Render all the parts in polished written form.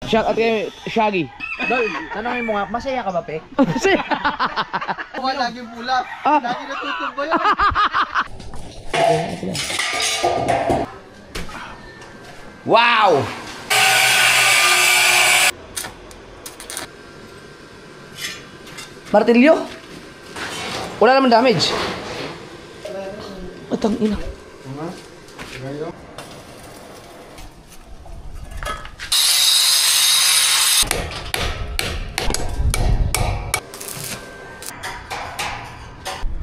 Shout out kay Shaggy. Dol, tanongin mo nga, masaya ka ba, Pe? Masaya. Laging pula. Lagi natutog ba yan? Wow! Martilyo? Wala naman damage. Atang ina.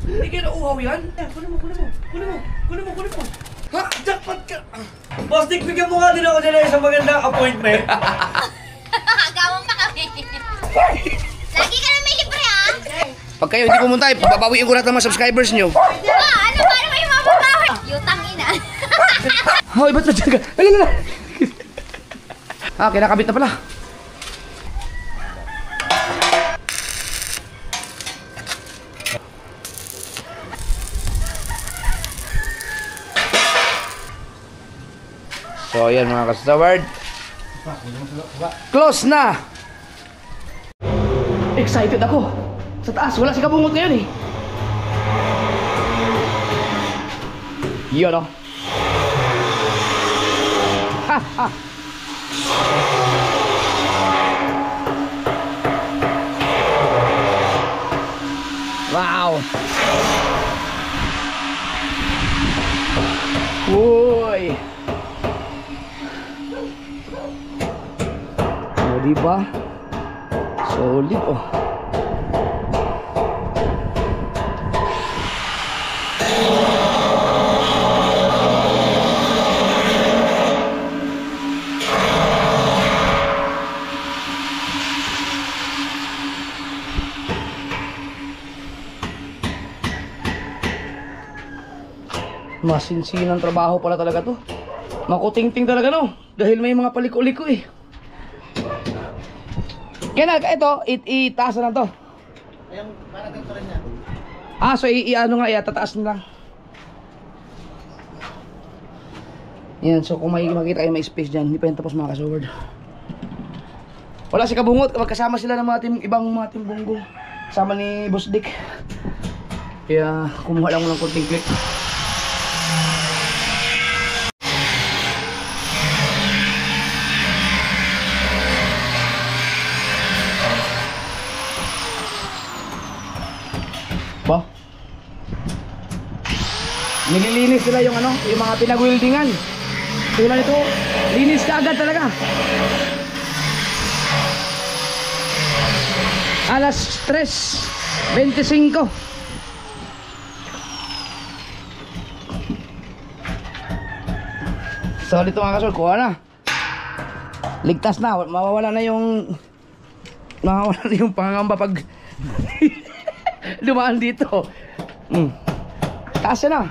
Hindi ka nauuhaw yan? Kunin mo. Ha? Jackpot ka! Boss Dick, bigyan mo nga din ako dyan ng isang magandang appointment. Gawang pa kami. Lagi ka na may libre, ha? Pag kayo hindi pumunta, babawiin ko lahat ng mga subscribers nyo. Ano ba naman yung mapapawi? Yutang ina. Hoy, ba't na dyan ka? Alala! Kinakabit na pala. So, ayan mga kasaward. Close na! Excited ako. Sa taas, wala si Kabungot ngayon eh. Yun o. Ha ha! Wow! Uy! O diba? Solid oh. Masinsinang trabaho pala talaga to. Makutingting talaga no. Dahil may mga paliko-liko eh. Kaya na, ito, itaas na to. Ayun, parang ganito rin yan. So ano nga, tataas na lang. Yan, so kung may makita kayo may space dyan, hindi pa yan tapos mga kasaward. Wala si Kabungot, magkasama sila ng mga ibang mga team bunggong. Kasama ni Boss Dick. Kaya kumuha lang mo ng konting click. Ba? Nililinis nila yung ano, yung mga pinag-weldingan. Tulad nito, linis ka agad talaga. Alas 3:25. So dito mga kasol, kuha na. Ligtas na, mawawala na yung pangangamba pag dumaan dito. Taas na.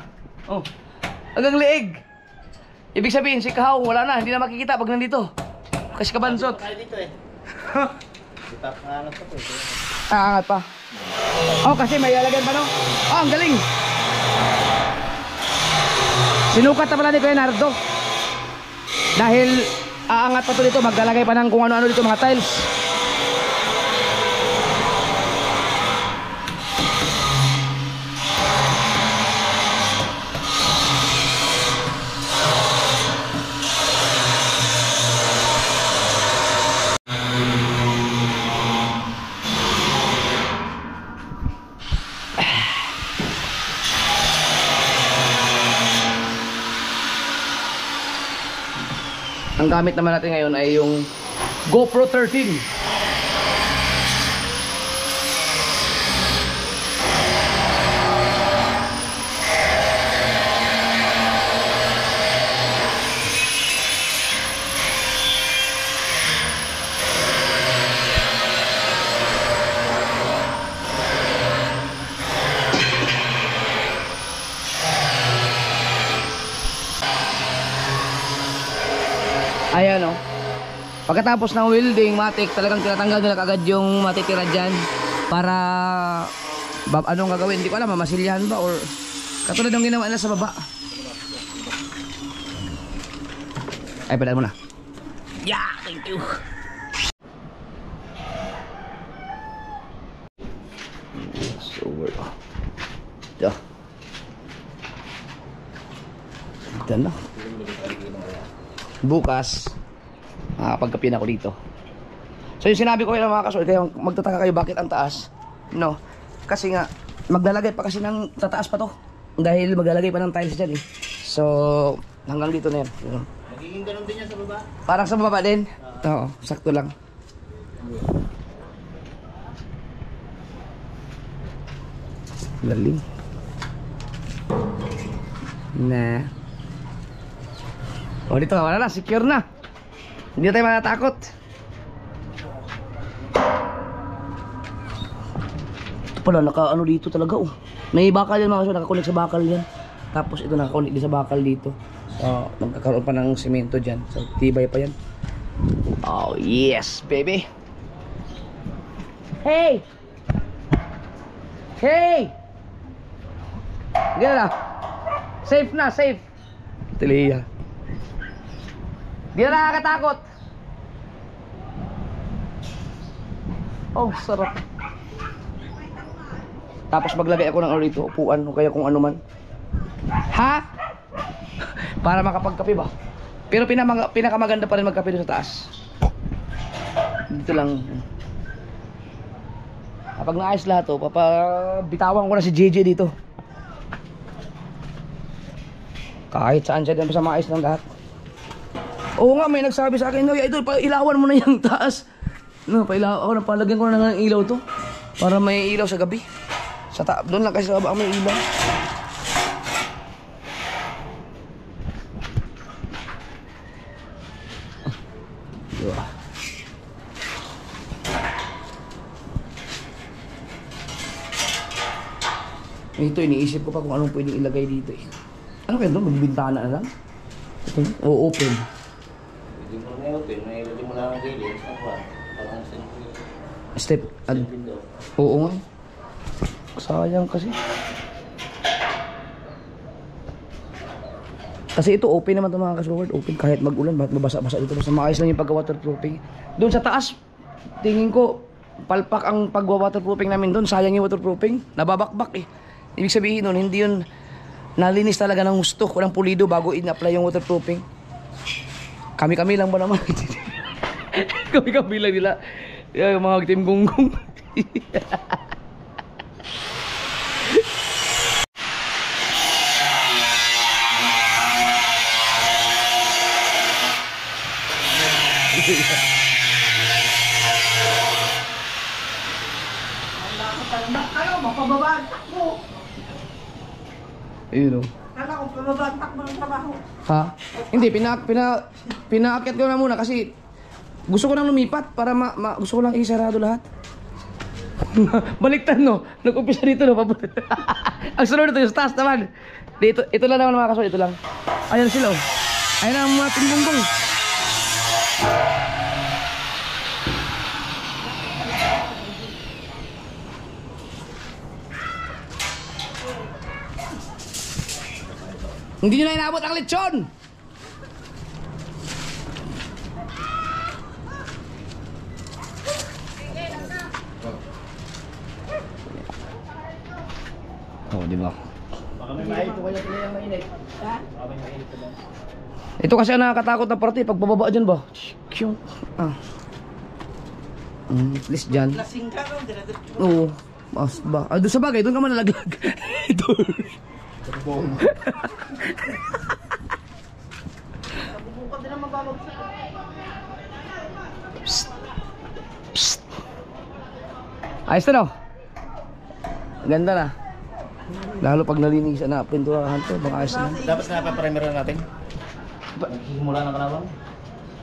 Oh. Hanggang leeg. Ibig sabihin si Kahaw wala na, hindi na makikita pag nandito. Kasi kabansot. Kaya dito eh. Angat pa po ito. Aangat pa. Oh, kasi may lalagyan pa no. Oh, ang galing. Sinukat na pala ni Kuya Nardo. Dahil aangat pa to dito, maglalagay pa ng kung ano-ano dito mga tiles. Ang gamit naman natin ngayon ay yung GoPro 13. Ayan o. Pagkatapos ng welding, matik, talagang tinatanggal nila agad yung matitira dyan. Para, anong gagawin? Hindi ko alam, mamasilyahan ba? Or, katulad ng ginawa nila sa baba. Ay, padaan mo na. Yeah, thank you. Ito. Ito na. Bukas, makakapagkape na ako dito. So yung sinabi ko kayo mga kasol, kaya magtataka kayo bakit ang taas. No, kasi nga, maglalagay pa kasi ng tataas pa to. Dahil maglalagay pa ng tiles dyan eh. So, hanggang dito na yan. Magiging ganun din yan sa baba. Parang sa baba din? Oo, sakto lang. Galing. Na. O dito, wala na, secure na. Hindi na tayo matatakot. Ito pala, naka-ano dito talaga oh. May bakal yan mga kasyo, nakakunik sa bakal yan. Tapos ito nakakunik din sa bakal dito. So, magkakaroon pa ng semento dyan. So, tibay pa yan. Oh, yes, baby. Hey! Hey! Gano'n na. Safe na, safe. Tiliya. Di na nakakatakot. Oh, sarap. Tapos maglagay ako ng rito, upuan o kaya kung ano man. Ha? Para makapagkape ba? Pero pinakamaganda pa rin magkape doon sa taas. Dito lang. Kapag naayos lahat to, papabitawan ko na si JJ dito. Kahit saan siya din sa maayos ng lahat. Oo nga, may nagsabi sa akin, no, idol, ilawan mo na yung taas. No, ako na palagyan ko na ng ilaw to. Para may ilaw sa gabi. Doon lang kasi sa baba may ilaw. Diba? Ito, iniisip ko pa kung anong pwedeng ilagay dito eh. Ano kaya doon? Magbintana na lang? Ito, o open. Hindi mo na open, may ilagay mo lang ang gilid. Parang Step, oo nga. Sayang kasi. Kasi ito open naman ito mga kasword. Open kahit mag-ulan, bakit mabasa-basa dito. Basta maayos lang yung pagka-waterproofing. Doon sa taas, tingin ko, palpak ang pagwa-waterproofing namin doon. Sayang yung waterproofing. Nababakbak eh. Ibig sabihin nun, hindi yun nalinis talaga ng gusto. Walang pulido bago in-apply yung waterproofing. Kami-kami lang ba naman? Kami-kami lang nila. Yung mga team gunggong. Ano, mapababaan mo. Ayun o. Kala ko, pababaan takbo ng trabaho. Ha? Hindi, pinaakyat ko na muna kasi gusto ko nang lumipat para gusto ko lang isarado lahat. Baliktad no. Nag-umpisa dito no. Ang sunod nito yung taas naman. Dito, ito lang naman mga kasol, ito lang. Ayan sila oh. Ayan ang mga tingbungbong. Hindi nyo na inabot ang lechon! Oh, di ba? Baka may mainit ko kaya yung mainit. Ha? Baka may mainit ko lang. Ito kasi ang nakakatakot na parte, pag bababa dyan ba? Kyung. Ah. At least dyan. Lasing ka no, dinadot ko. Oo. Mas ba? Ah, doon sa bagay, doon ka man nalaglag. Ito. Nabubukan din ang mababagsak. Psst. Psst. Ayos na no? Ganda na. Lalo pag nalinisan na, pinturahan to, baka ayos na. Dapat na pa-primer na natin. Simula na kalawang?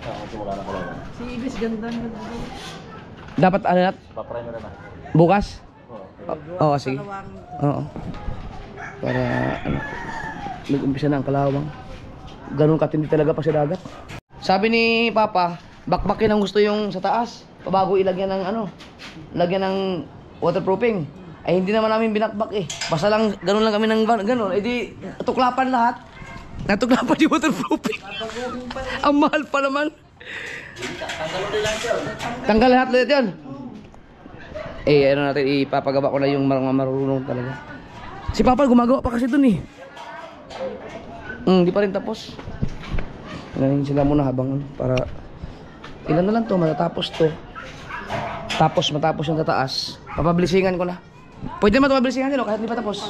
Oo, simula na kalawang. Si Ibis ganda na. Dapat ano na? Pa-primer na. Bukas? Oo. Oo, sige. Oo. Para ano, nag-umpisa na ang kalawang. Ganun katindi talaga pa sa dagat. Sabi ni Papa, bakbakin ang gusto yung sa taas. Bago ilagyan ng ano, lagyan ng waterproofing. Ay hindi naman namin binakbak eh. Basta lang, ganun lang kami ng ganun. Eh di, tuklapan lahat. Natuklapan yung waterproofing. Ang mahal pa naman. Tanggal lahat ulit yun. Eh, ano natin, ipapagawa ko na yung mga marunong talaga. Si Papa gumagawa pa kasi dun eh. Di pa rin tapos. Inahin sila muna habang para ilan na lang to, matatapos to. Tapos matapos yung tataas, papabilisingan ko na. Pwede naman ito mabilisingan din, kahit hindi pa tapos.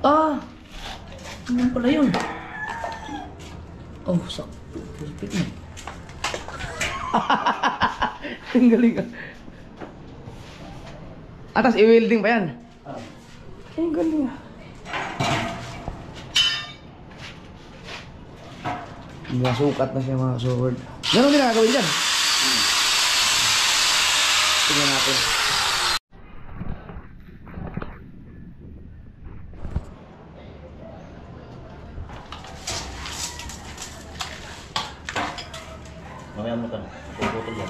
Ah! Ano pala yun? Oh, sakto. Pulpit na. Ang galing ka. Atas, i-welding pa yan? Ang galing ah. Nasukat na siya mga sword. Ganun din ang gagawin dyan. Tingnan natin. Mamaya mo ka. Puputol yan.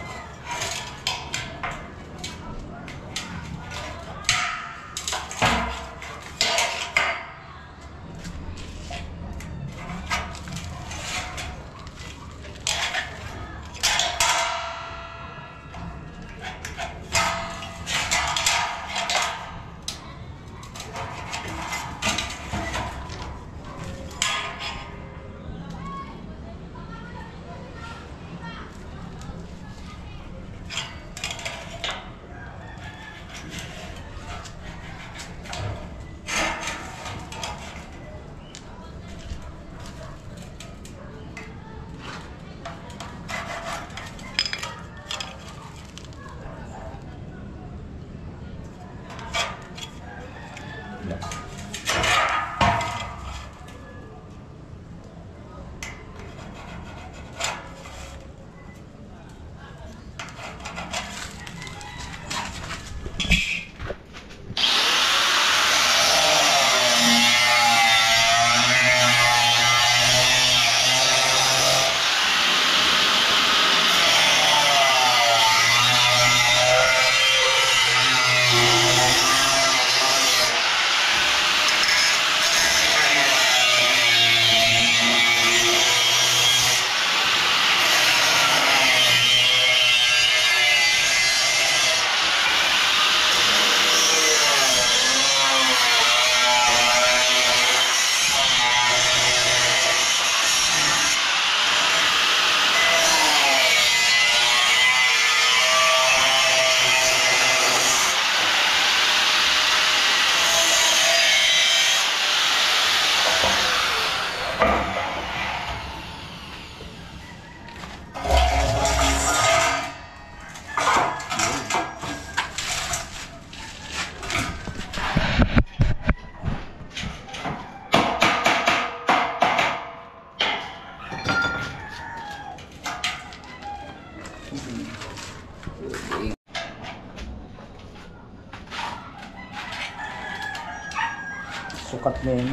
Sukat na yun.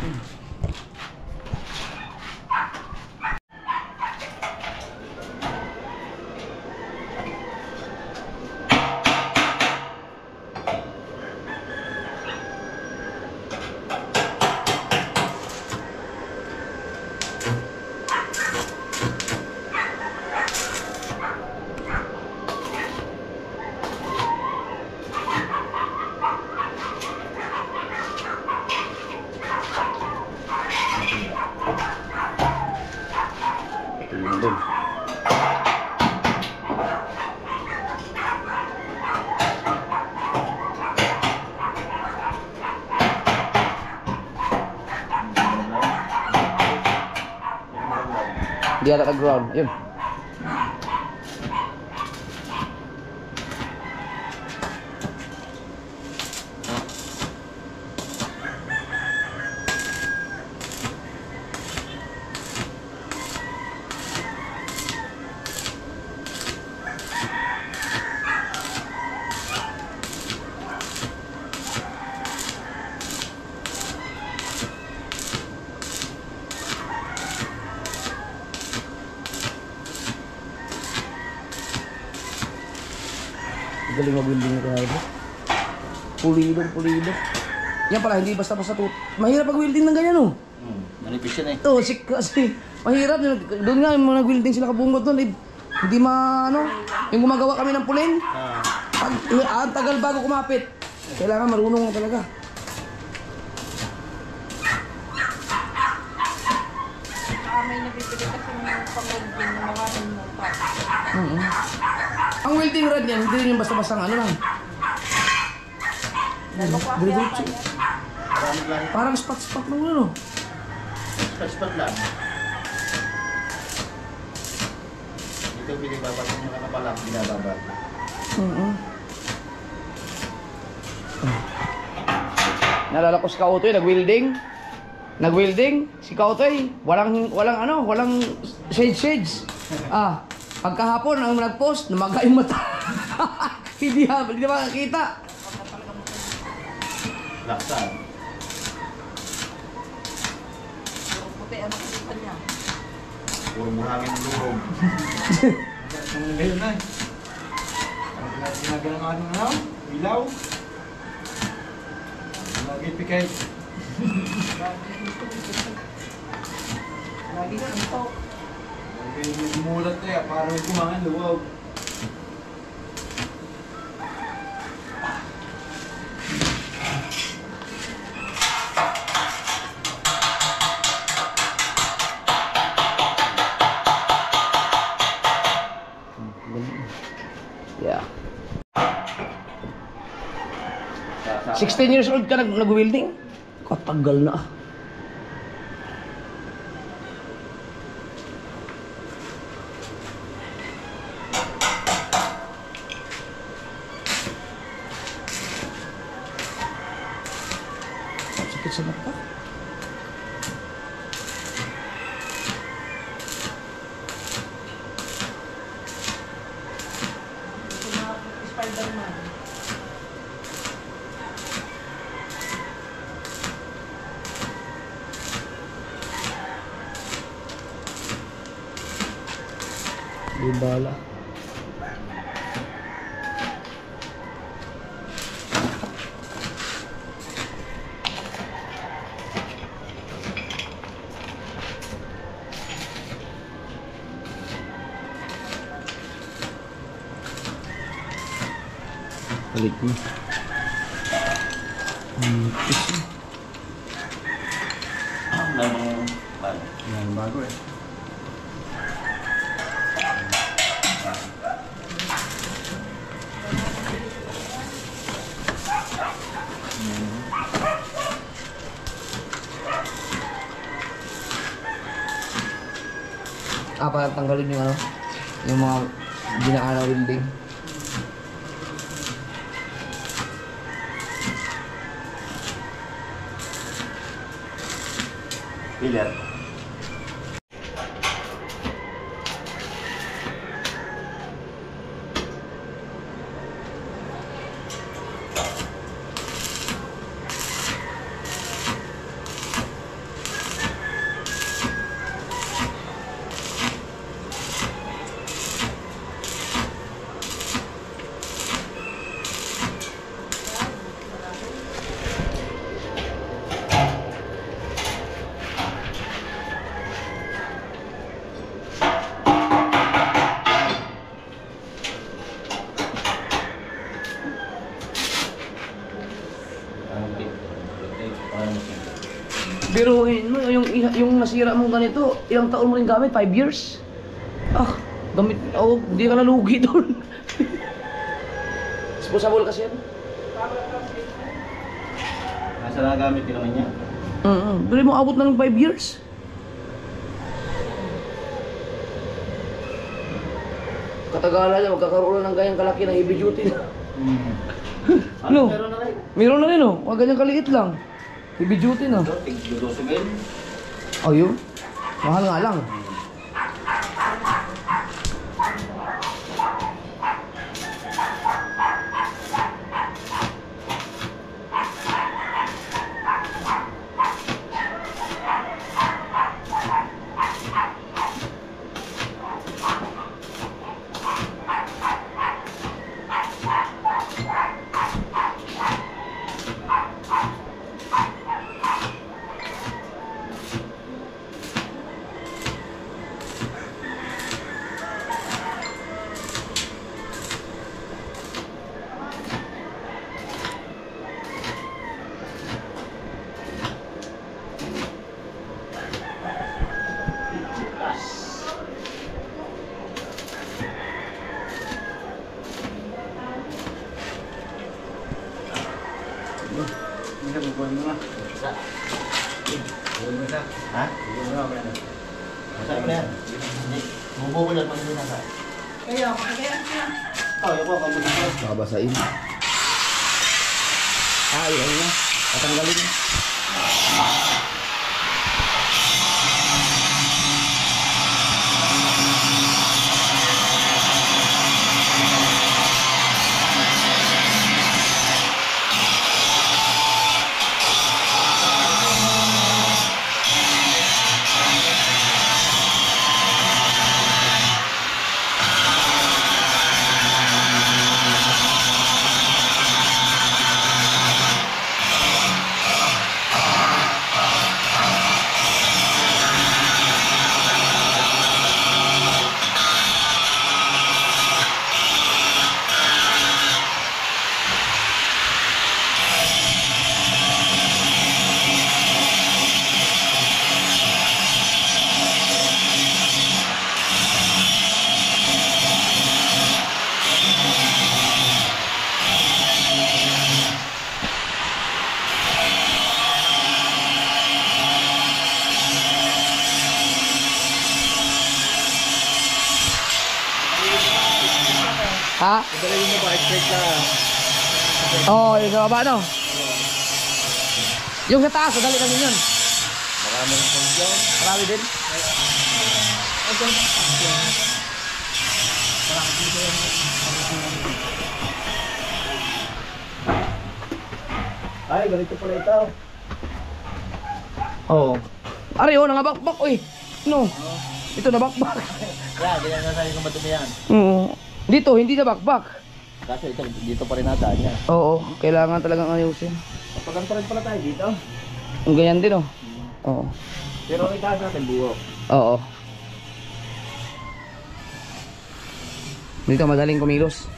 Di ata nag-ground. Yun. galing mag-welding na kaya. Pulido. Yan pala, hindi basta-basta to. Mahirap pag-welding ng ganyan, oh. Manipis yan eh. Ito, kasi mahirap. Doon nga, yung mga nag-welding sila kabungot doon. Hindi yung gumagawa kami ng puling. Ang tagal bago kumapit. Kailangan marunong mo talaga. May nabibili kasi ng pang-welding na maraming muka. Ang welding rod niyan, hindi rin yung basta-bastang ano lang. Diretso. Maraming lang. Parang spot-spot lang ano. Spot lang. Dito binibabad yung mga napalang binababad. Nalala ko si Kautoy, nag-welding. Si Kautoy, walang shades. Pagkahapon ang nag-post, namaga yung mata. Hindi na makakita. Laksan. Puti ang nakikita niya. Puro buhangin ng loob. Ngayon na. Ang ginagawa ng ano? Ilaw? Lagi pikay. Lagi na ito. Lagi nagmulat na yan. Parang may kumangan luwag. Yeah. 16 years old ka nag-welding? Katagal na. Sakit sa mata. Spider-Man. Di bala. Balik mo. Ang bago eh. Para tanggalin yung yung mga ginaan na welding. Pillar. Biruin mo, yung nasira mong ganito, ilang taon mo rin gamit? 5 years? Gamit, hindi ka nalugi doon. Disposable kasi yan. Nasa nagamit din naman niya. Pero mo abot na ng 5 years. Katagalan niya, magkakaroon ng ganyang kalaki ng heavy duty na. Ano? Meron na rin. Meron na rin huwag ganyang kaliit lang. Heavy duty na. Tig-12 mil. Oh, yun? Mahal nga lang. na yan. Hindi. Bubukol at hindi na sa. Kaya siya. Kaya ko, kamutin ko. Babasain. Ayun na. Tatanggalin. Ha? Madali mo ba? Straight na. Oo, yung sa baba, no? Yung sa taas, madali namin yun. Marami rin po dyan. Marami din. Ay, ganito pala ito. Oo. Ari, oh, nangabakbak, uy. No. Ito nabakbak. Yan, ganyan na tayo ng madumi yan. Oo. Dito, hindi nabakbak. Kaso ito, dito pa rin nataan yan. Oo, kailangan talagang ayusin. Pagkanto rin pala tayo dito. Ang ganyan din, oh. Oo. Pero itaas natin buo. Oo. Dito, madaling kumilos.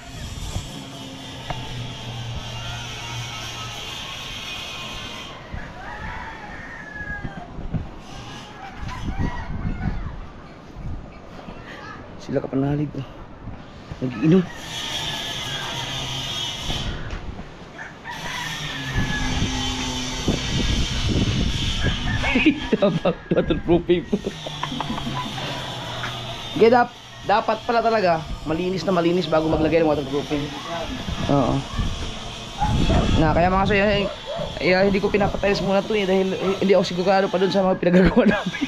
Sila kapanalig, oh. Nag-iinom. Dapat waterproofing po. Kaya dapat pala talaga malinis na malinis bago maglagay ng waterproofing. Oo. Na kaya mga soy, hindi ko pinapatiles muna to dahil hindi ako sigurado pa dun sa mga pinagagawa namin.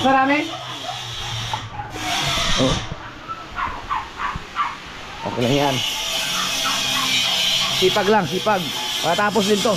Marami? Oh. Okay lang yan. Sipag lang, sipag. Pakatapos din to.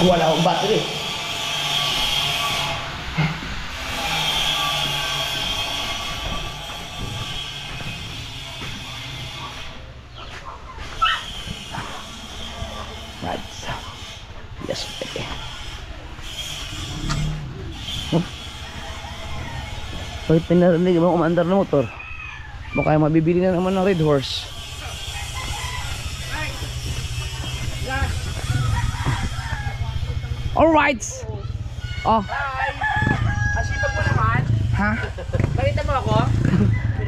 Wala akong battery. Right. Yes, baby. Bakit pinarinig mo umandar na motor? Baka mabibili na naman ng Red Horse. Alright. Oh. Asipag mo naman. Ha? Nakita mo ako?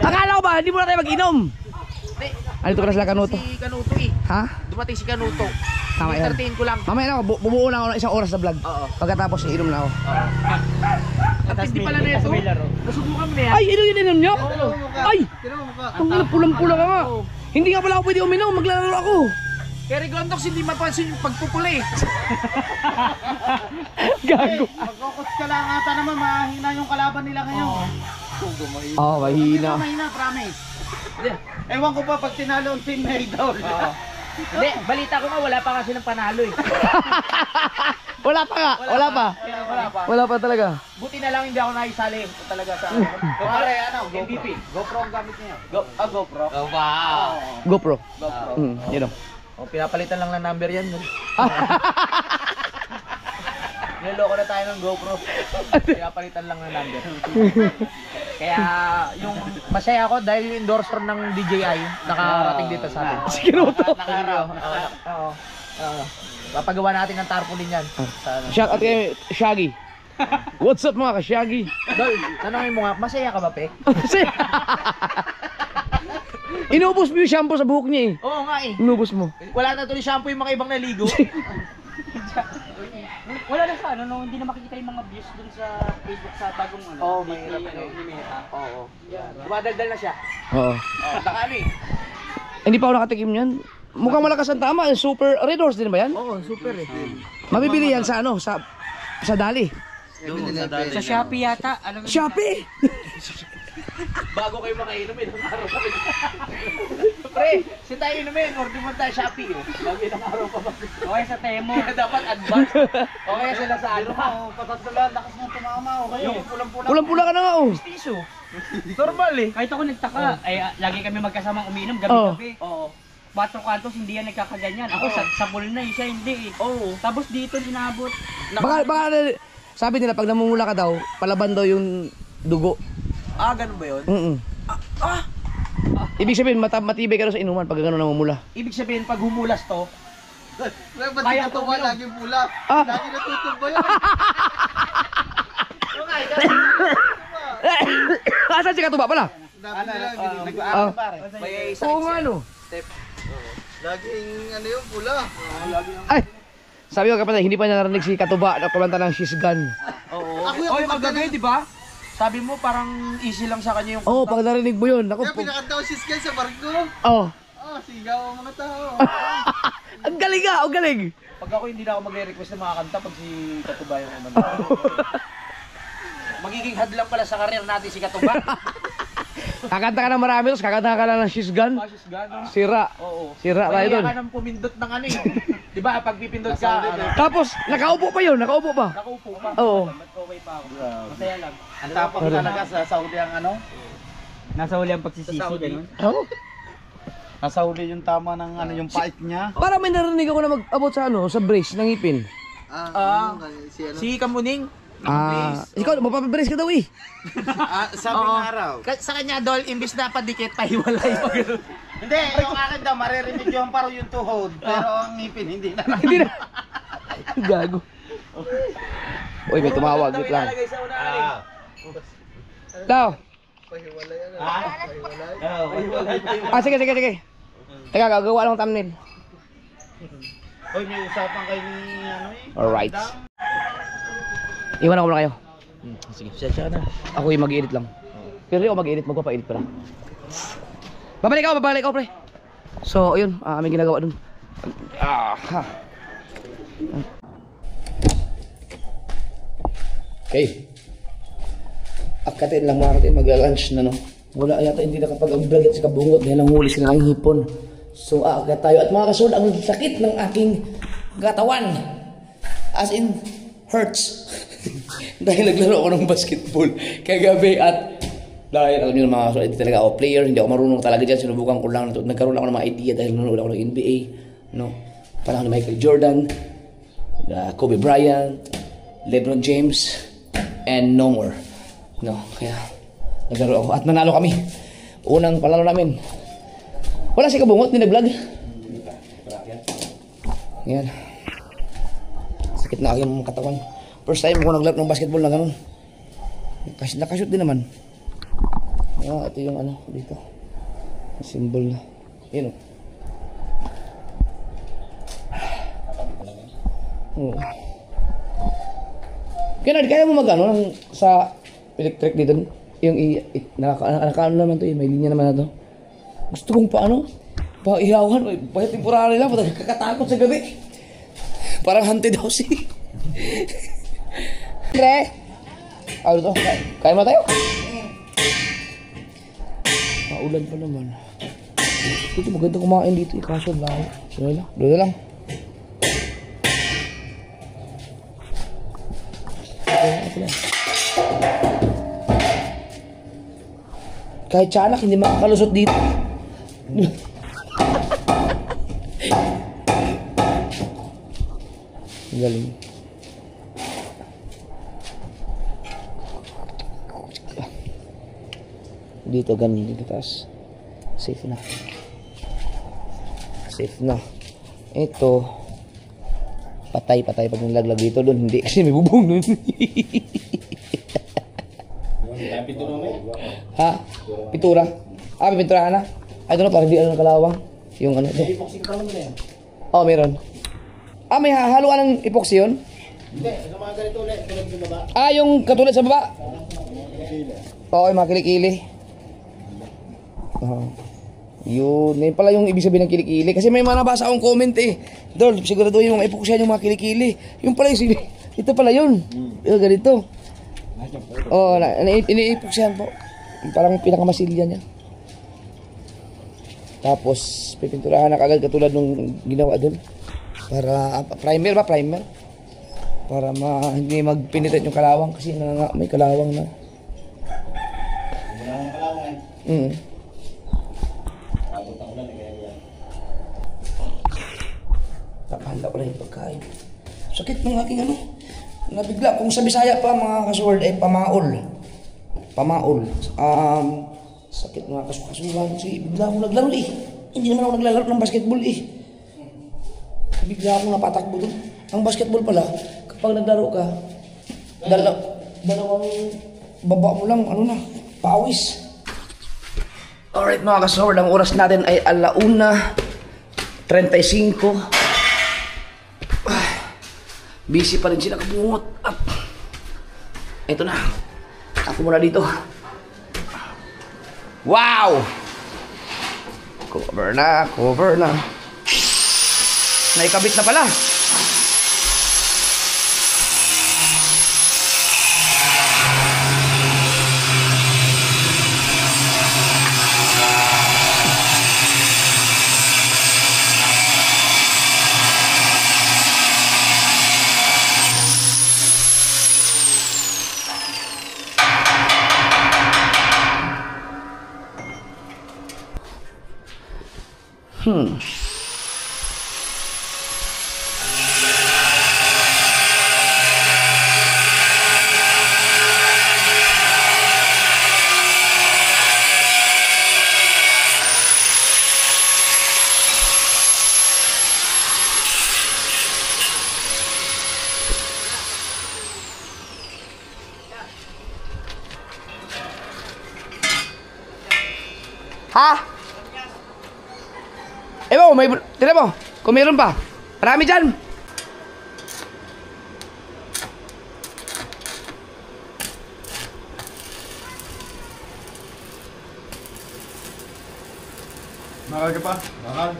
Akala ko ba hindi mo na tayo mag-inom? Hindi. Ano ito ka na sila Kanuto? Si Kanuto eh. Ha? Dumating si Kanuto. Tama yan. Entertain ko lang. Mamaya na ako, bubuo lang ako ng isang oras na vlog. Oo. Pagkatapos iinom na ako. At hindi pala na ito. Nasubukan mo na yan. Ay, ino yun inom nyo? Ay! Ang pulang-pula ka nga. Hindi nga pala ako pwede uminom, maglalaro ako. Kaya Rigondox hindi mapansin yung pagpupula eh. Gago. Magkukos ka lang ata naman, mahina yung kalaban nila ngayon. Oh, mahina. Mahina, promise. Ewan ko pa pag tinalo ang team Maydol. Hindi, balita ko nga wala pa kasi ng panalo eh. Wala pa nga, wala pa. Wala pa. Wala pa talaga. Buti na lang hindi ako naisali talaga sa Pare, ano, MVP. GoPro ang gamit niya. GoPro. Oh, wow. GoPro. GoPro. Yun o. Oh, pinapalitan lang ng number yan. naloko na tayo ng GoPro. Kaya palitan lang ng number. Kaya yung masaya ako dahil yung endorser ng DJI nakarating dito sa atin. Si Kiroto. Nakarap. Oo. Papagawa natin ng tarpaulin yan. Sa ano. Shout out kay Shaggy. What's up mga ka-Shaggy? Dol, tanongin mo nga, masaya ka ba, Pe? Inubos mo yung shampoo sa buhok niya eh. Oo nga eh. Inubos mo. Wala na tuloy shampoo yung mga ibang naligo. Wala na sa ano, no, hindi na makikita yung mga views dun sa Facebook sa bagong ano. Oo, mahirap ni, na ni Meta. Oo. Dumadagdal na siya. Oo. Baka ano eh. Hindi pa ako nakatikim yan. Mukhang malakas ang tama. Super Red Horse din ba yan? Oo, super eh. Mabibili yan sa ano? Sa Dali. Sa Shopee yata. Alam mo, Shopee! Bago kayo makainom, ilang araw pa rin. Pre, si tayo inumin, order mo tayo Shopee. Bago ilang araw pa ba? okay sa Temo. Kaya dapat advance. O kaya sila sa ano. Patatulan, lakas mo tumama. O kaya yung pulang-pulang. Pulang-pula ka na nga oh. Piso. Normal eh. Kahit ako nagtaka, ay lagi kami magkasamang umiinom Oo. gabi-gabi. Oo. 4 kantos hindi yan nagkakaganyan. Ako sa pool na siya hindi eh. Oo. Tapos dito inabot. Baka sabi nila pag namumula ka daw, palaban daw yung dugo. Ah, ganun ba yun? Ibig sabihin matibay ka daw sa inuman pag gano'n namumula. Ibig sabihin, pag humulas to, Kaya ko ba laging pula? Ah. Lagi natutumba yan. Asan si Katuba pala? Dapat nila, Ah. may Oo nga no. laging ano yung pula. Ay! Sabi ko kapatid, hindi pa niya narinig si Katuba na kumanta ng she's gone. Oo. Ako yung Oy, kumanta magabi, di ba? Sabi mo, parang easy lang sa kanya yung Oo, pag narinig mo yun. Ako Kaya pinakanta ko si Sky sa barko. Oh. Ah, sigaw ang mga tao. Ang galing nga, ang galing. Pag ako hindi na ako magre-request na mga kanta pag si Katuba yung umanta. Magiging hadlang pala sa karir natin si Katuba. Kakanta ka ng marami, tapos kakanta ka lang ng she's gone. Pasis gano'n. Sira. Oo. Sira tayo Mahiya dun. ka nang pumindot ng ano eh. Di ba, pag pipindot ka, ano, Tapos, nakaupo pa yun, nakaupo pa. nakaupo pa. Oo. Ba't okay pa ako? Masaya lang. Ang tapang talaga sa Saudi ang ano. Nasa huli ang pagsisisi Sa Saudi. ganun. Oo. Nasa huli yung tama ng ano yung fight niya. Para may narinig ako na mag-abot sa ano, sa brace ng ngipin. Si ano. Si Kamuning, Ikaw, mapapabrace ka daw eh. Sabi ng araw. sa kanya, Dol, imbis na padikit, pahiwalay pa gano'n. Hindi, yung akin daw, maririnig yung paro yung tuhod. Pero ang ngipin, hindi na. Hindi na. Gago. Uy, may tumawag, wait lang. Ilalagay sa unahan. Daw. Pahiwalay. Sige. Teka, gagawa lang ng thumbnail. Hoy, may usapan kayo ni ano eh. Alright. Iwan ako muna kayo. Sige, siya na. Ako yung mag-edit lang. Pero hindi ako mag-edit, magpapa-edit pala. Babalik ako, pre. So, ayun, may ginagawa dun. Okay. Akatin lang mga katin, mag-lunch na no. Wala yata hindi nakapag-vlog at si Kabungot dahil nanghuli sila ng hipon. So, aakyat tayo. At mga kasunod, ang sakit ng aking katawan. As in, hurts. Dahil naglaro ako ng basketball kagabi at dahil alam niyo mga kasunod, hindi talaga ako player, hindi ako marunong talaga dyan. Sinubukan ko lang, nagkaroon ako ng mga idea dahil nanonood ako ng NBA. No? Parang ni Michael Jordan, Kobe Bryant, LeBron James, and no more. No, kaya naglaro ako at nanalo kami. Unang panalo namin. Wala si Kabungot, hindi nag-vlog. Yan. Sakit na aking katawan. First time ko naglaro ng basketball na ganun. Nakashoot din naman. Ito yung ano dito. Symbol na. Yun o. Kaya mo mag-ano sa electric dito? Yung naka-ano naman to, may linya naman na to. Gusto kong paano? Pa-ihawan, pa-temporary lang, kakatakot sa gabi. Parang haunted house eh. Pre! Ano to? Kaya mo tayo? Maulan pa naman. Dito maganda kumain dito, kaso lang. Doon lang. Kahit tiyanak, hindi makakalusot dito. Galing. Dito, ganun dito taas. Safe na. Safe na. Ito, patay pag nalaglag dito doon. Hindi, kasi may bubong doon. Ha? Pintura? Ah, may pinturahan na? Ay, ito na, parang di ano kalawang. Yung ano ito. Oh, meron. Ah, may haluan ng epoxy yun? Hindi, sa mga ganito ulit, tulad sa baba. Ah, yung katulad sa baba? Oo, yung mga kilikili. Yun, yun pala yung ibig sabihin ng kilikili. Kasi may mga nabasa akong comment eh. Dol, sigurado yung mga epoxy yung mga kilikili. Yung pala yung ito pala yun. Yung ganito. Oo, ini-epoxyan po. Parang pinakamasilya niya. Tapos, pipinturahan na kagad katulad nung ginawa doon. Para, primer ba? Primer? Para hindi magpinitit yung kalawang kasi may kalawang na. Napahanda ko lang yung pagkain. Sakit ng aking ano. Nabigla. Kung sa Bisaya pa mga kasword ay pamaol. Pamaol. Sakit mga kasuhan. Kasi bigla akong naglaro eh. Hindi naman ako naglalaro ng basketball eh. Bigla akong napatakbo doon. Ang basketball pala, kapag naglaro ka, dalawang baba mo lang, ano na, pawis. Alright mga kasword, ang oras natin ay 1:35. Busy pa rin sila kabungot. At ito na. Ako muna dito. Wow! Cover na, cover na. Naikabit na pala. Ha? Ewan mo, may... Tira mo, kung meron pa. Marami dyan. Bakal ka pa? Bakal.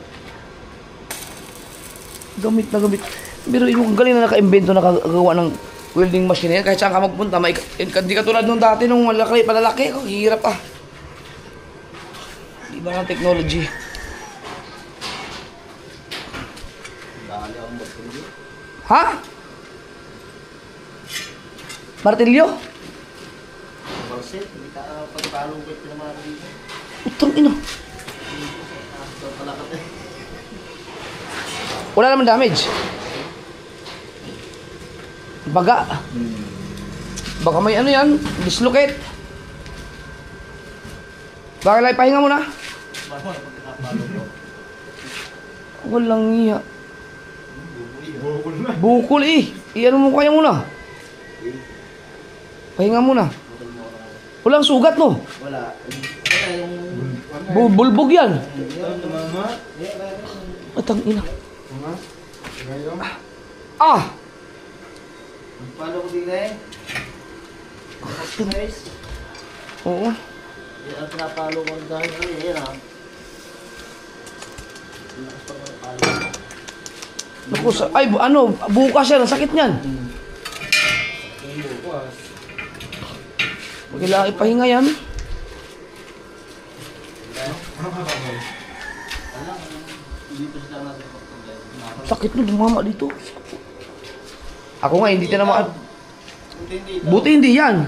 Gamit na gamit. Pero yung galing na naka-invento, nakagawa ng welding machine yan. Kahit saan ka magpunta, hindi ka tulad nung dati nung palalaki. Hirap ah. Iba ng technology. Ha? Martilyo? Utang ina. Wala naman damage. Baga. Baka may ano yan, dislocate. Baka lang pahinga muna. Walang iya. Bukol eh. Iyan mo kaya muna. Pahinga muna. Walang sugat no? Wala. Bulbog yan. Atang ina. Ah! Palo ko din eh. Oo. Ang pinapalo ko dahil yan ah. Naku, ay ano, bukas yan, ang sakit niyan. Kailangan ipahinga yan. Sakit na, dumama dito. Ako nga, hindi tinamaan. Buti hindi yan.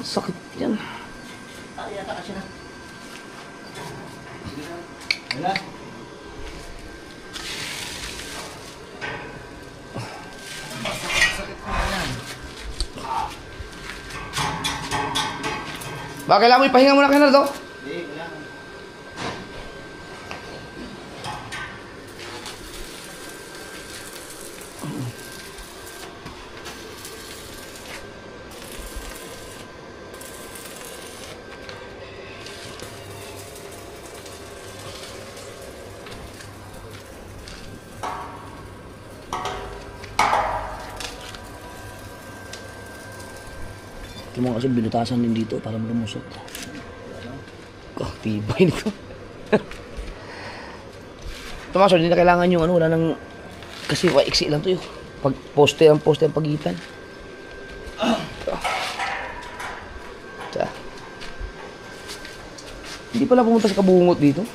Sakit yan. Baka kailangan mo ipahinga muna kayo na to. Hindi, kailangan. Ito mga kasi binutasan din dito para malumusot. Tibay nito. Tomaso, hindi na kailangan yung ano, wala nang... Kasi iksi lang to yun. Pag poste ang pagitan. Ito. Hindi pala pumunta sa kabungot dito.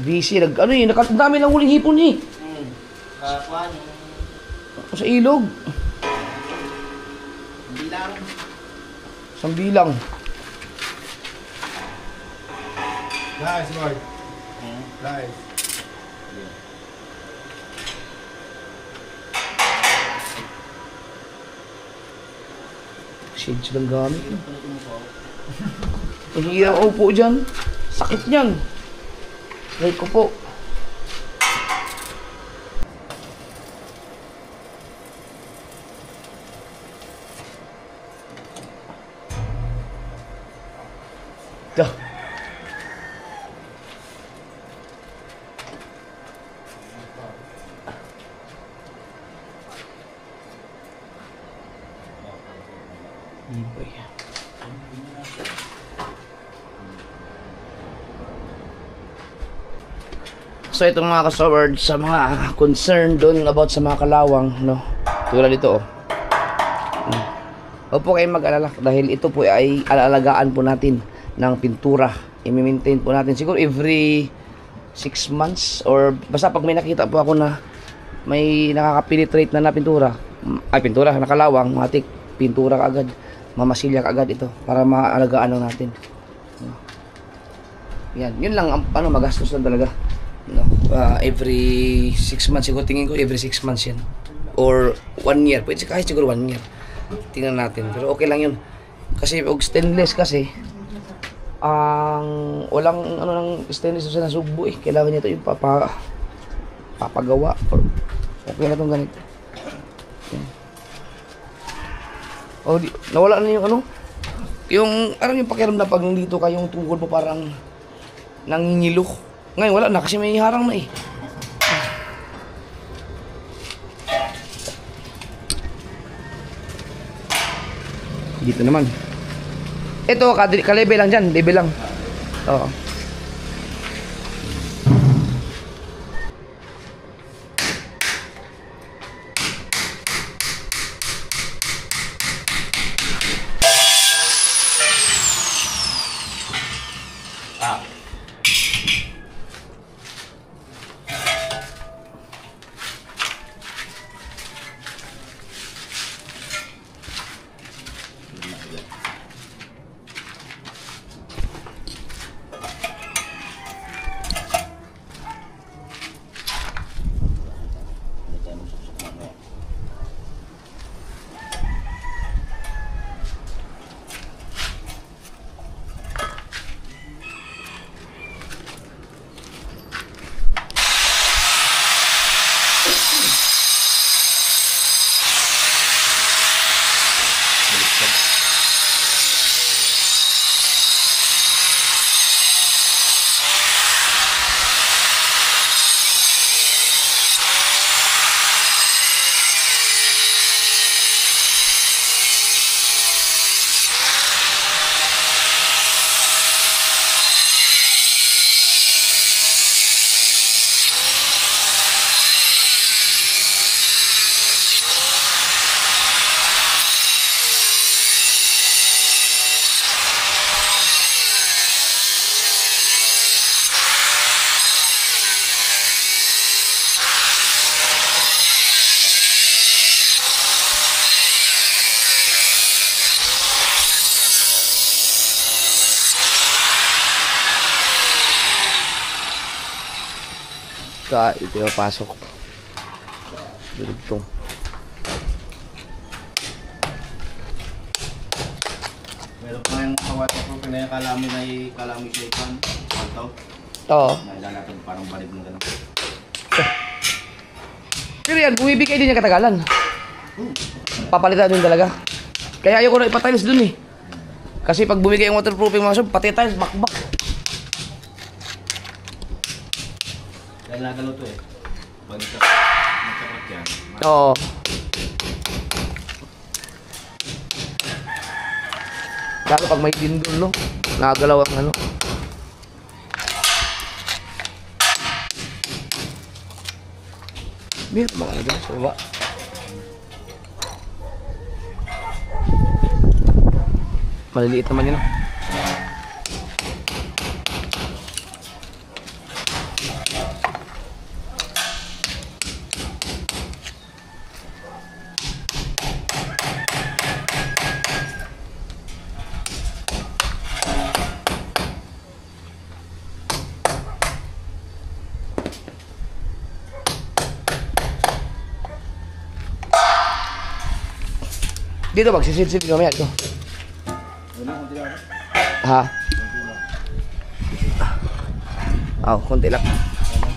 Busy, ano yun, ang dami lang huling hipon eh. Kakuan. Sa ilog. Bilang. Sambilang. Guys, Lord. Guys. Shades lang gamit. Ang hirap upo dyan. Sakit niyan. Right ko po. Dah. Ibay. So itong mga kasaward sa mga concern doon about sa mga kalawang, no? Tulad dito, oh. Huwag po kayong mag-alala dahil ito po ay alaalagaan po natin ng pintura. I-maintain po natin siguro every 6 months or basta pag may nakita po ako na may nakaka-penetrate na pintura, pintura, nakalawang, matik, pintura kaagad, mamasilya kaagad ito para maalagaan lang natin. Yan, yun lang, ano, magastos lang talaga. No, every 6 months siguro, tingin ko every 6 months yan or 1 year, pwede kahit siguro 1 year tingnan natin, pero okay lang yun kasi pag stainless kasi ang walang ano ng stainless sa nasugbo eh, kailangan niya ito yung papagawa or okay na itong ganito. Oh, nawala na yung ano yung pakiramdam pag nandito ka yung tungkol mo parang nangingilo. Ngayon wala na kasi may harang na eh. Dito naman. Ito, kalebe lang dyan. Lebe lang. Oo. Ito yung pasok. Durugtong. Meron pa yung waterproofing na yung kala mo siya ikan. Ito. Oo. Nailalatan parang balig ng gano'n. Pero yan, bumibigay din niya katagalan. Papalitan din talaga. Kaya ayoko na ipatiles dun eh. Kasi pag bumigay yung waterproofing mga sub, pati tiles, bakbak. Dahil nagano to eh. Pag nagsapat yan. Oo. Lalo pag may dindol, no? Nakagalaw ang ano. Meron mga ano dyan sa baba. Maliliit naman yun, no? Dito magsisilip kami ito. Ha? Konti lang.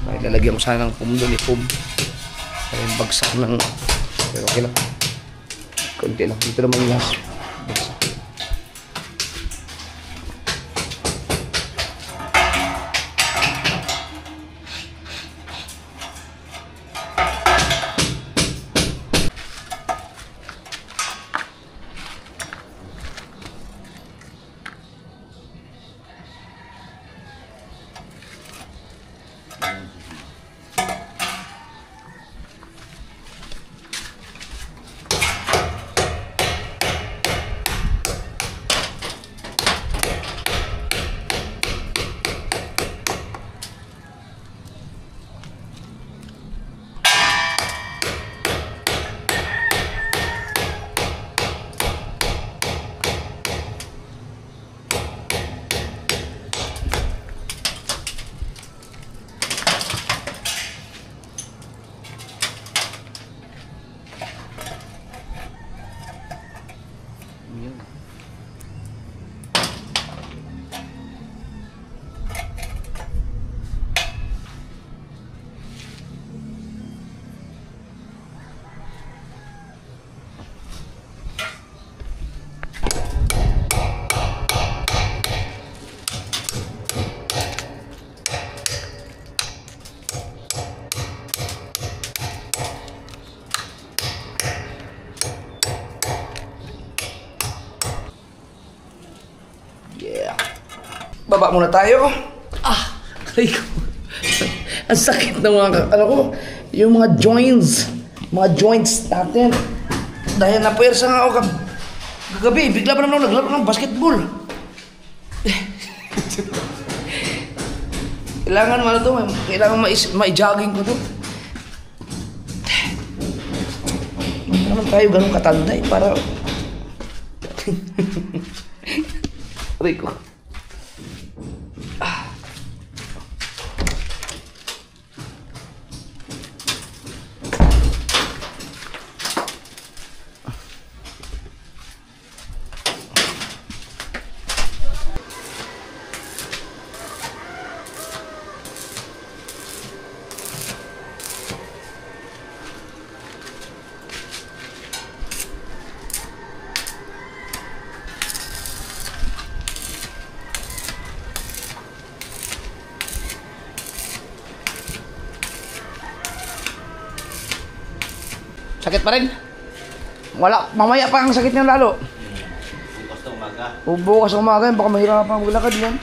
Ay, lalagyan ko sana ng foam doon, foam. Ay, bagsak ng... Pero okay lang. Konti lang. Dito naman yung last. Bagsak. Baba muna tayo. Aray ko. Ang sakit ng mga, ano ko, yung mga joints natin. Dahil napuwersa nga ako kagabi, bigla pa naman ako naglaro ng basketball. Kailangan ano to, kailangan ma-jogging ko to. Hindi naman tayo ganun katanda eh, para... Aray ko. Sakit pa rin? Wala, mamaya pa ang sakit niya lalo. Bukas na umaga. Bukas ng umaga, baka mahirapan maglakad yan.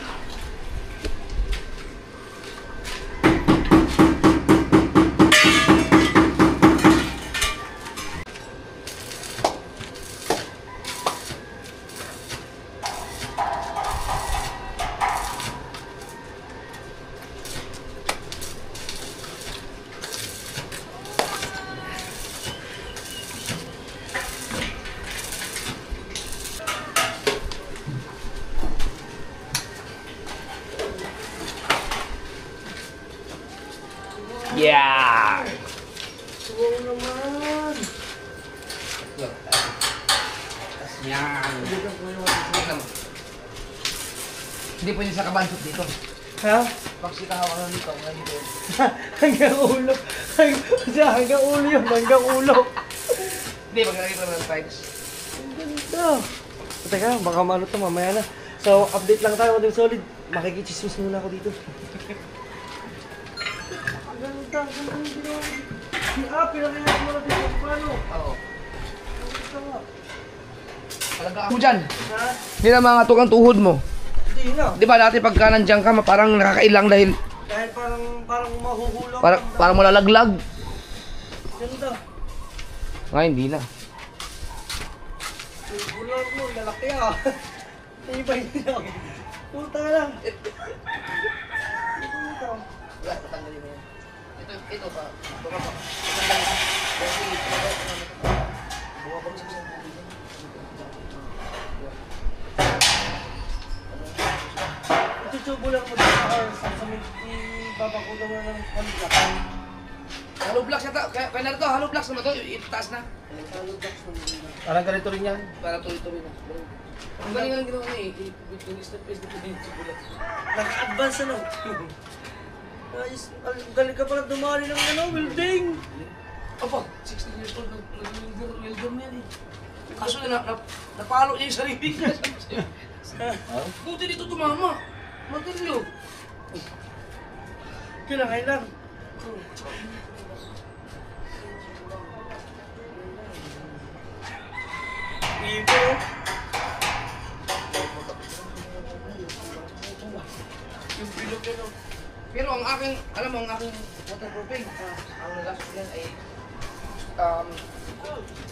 Yeah! Wow naman! Yan! Hindi pwede sa kabansot dito. Ha? Pag sikahawa ka dito, wala dito. Hanggang ulo. Hanggang ulo yun, hanggang ulo. Hindi, pag nakikita mo ng tiles. Ang ganda. Teka, baka maano to mamaya na. So, update lang tayo, Madam Solid. Makikichismis muna ako dito. Ang ganda, ang ganda. Pinakilala mo na dito. Paano? Oo. Tama. Talaga ako dyan. Ha? Hindi na mga tukang tuhod mo. Hindi na. Di ba dati pagka nandiyan ka, parang nakakailang dahil Dahil parang mahuhulog. parang malalaglag. Ganda. Ngayon, hindi na. Hulog mo, lalaki ah. Ibay nila. Puta ka na. Wala, tatanggalin mo yan. Ito pa. Buka pa. Buka pa sa isang tubig. Itutubo lang mo dito sa may ibabakulo mo ng kontrakan. Hollow blocks yata. Kaya narito, hollow blocks naman to. Itaas na. Parang ganito rin yan. Para tuloy-tuloy na. Ang galing nga lang ginawa na eh. Step by step din sa bulat. Naka-advance ano? Ayos, galing ka pala dumali ng welding. Apa, 16 years old, nag-welder na yan eh. Kaso napalo niya yung sarili niya. Buti dito tumama. Magalyo. Kailangan. Ibo. Yung bilog yan oh. Pero ang aking, alam mo, ang aking waterproofing, ang nagastos yan ay 1,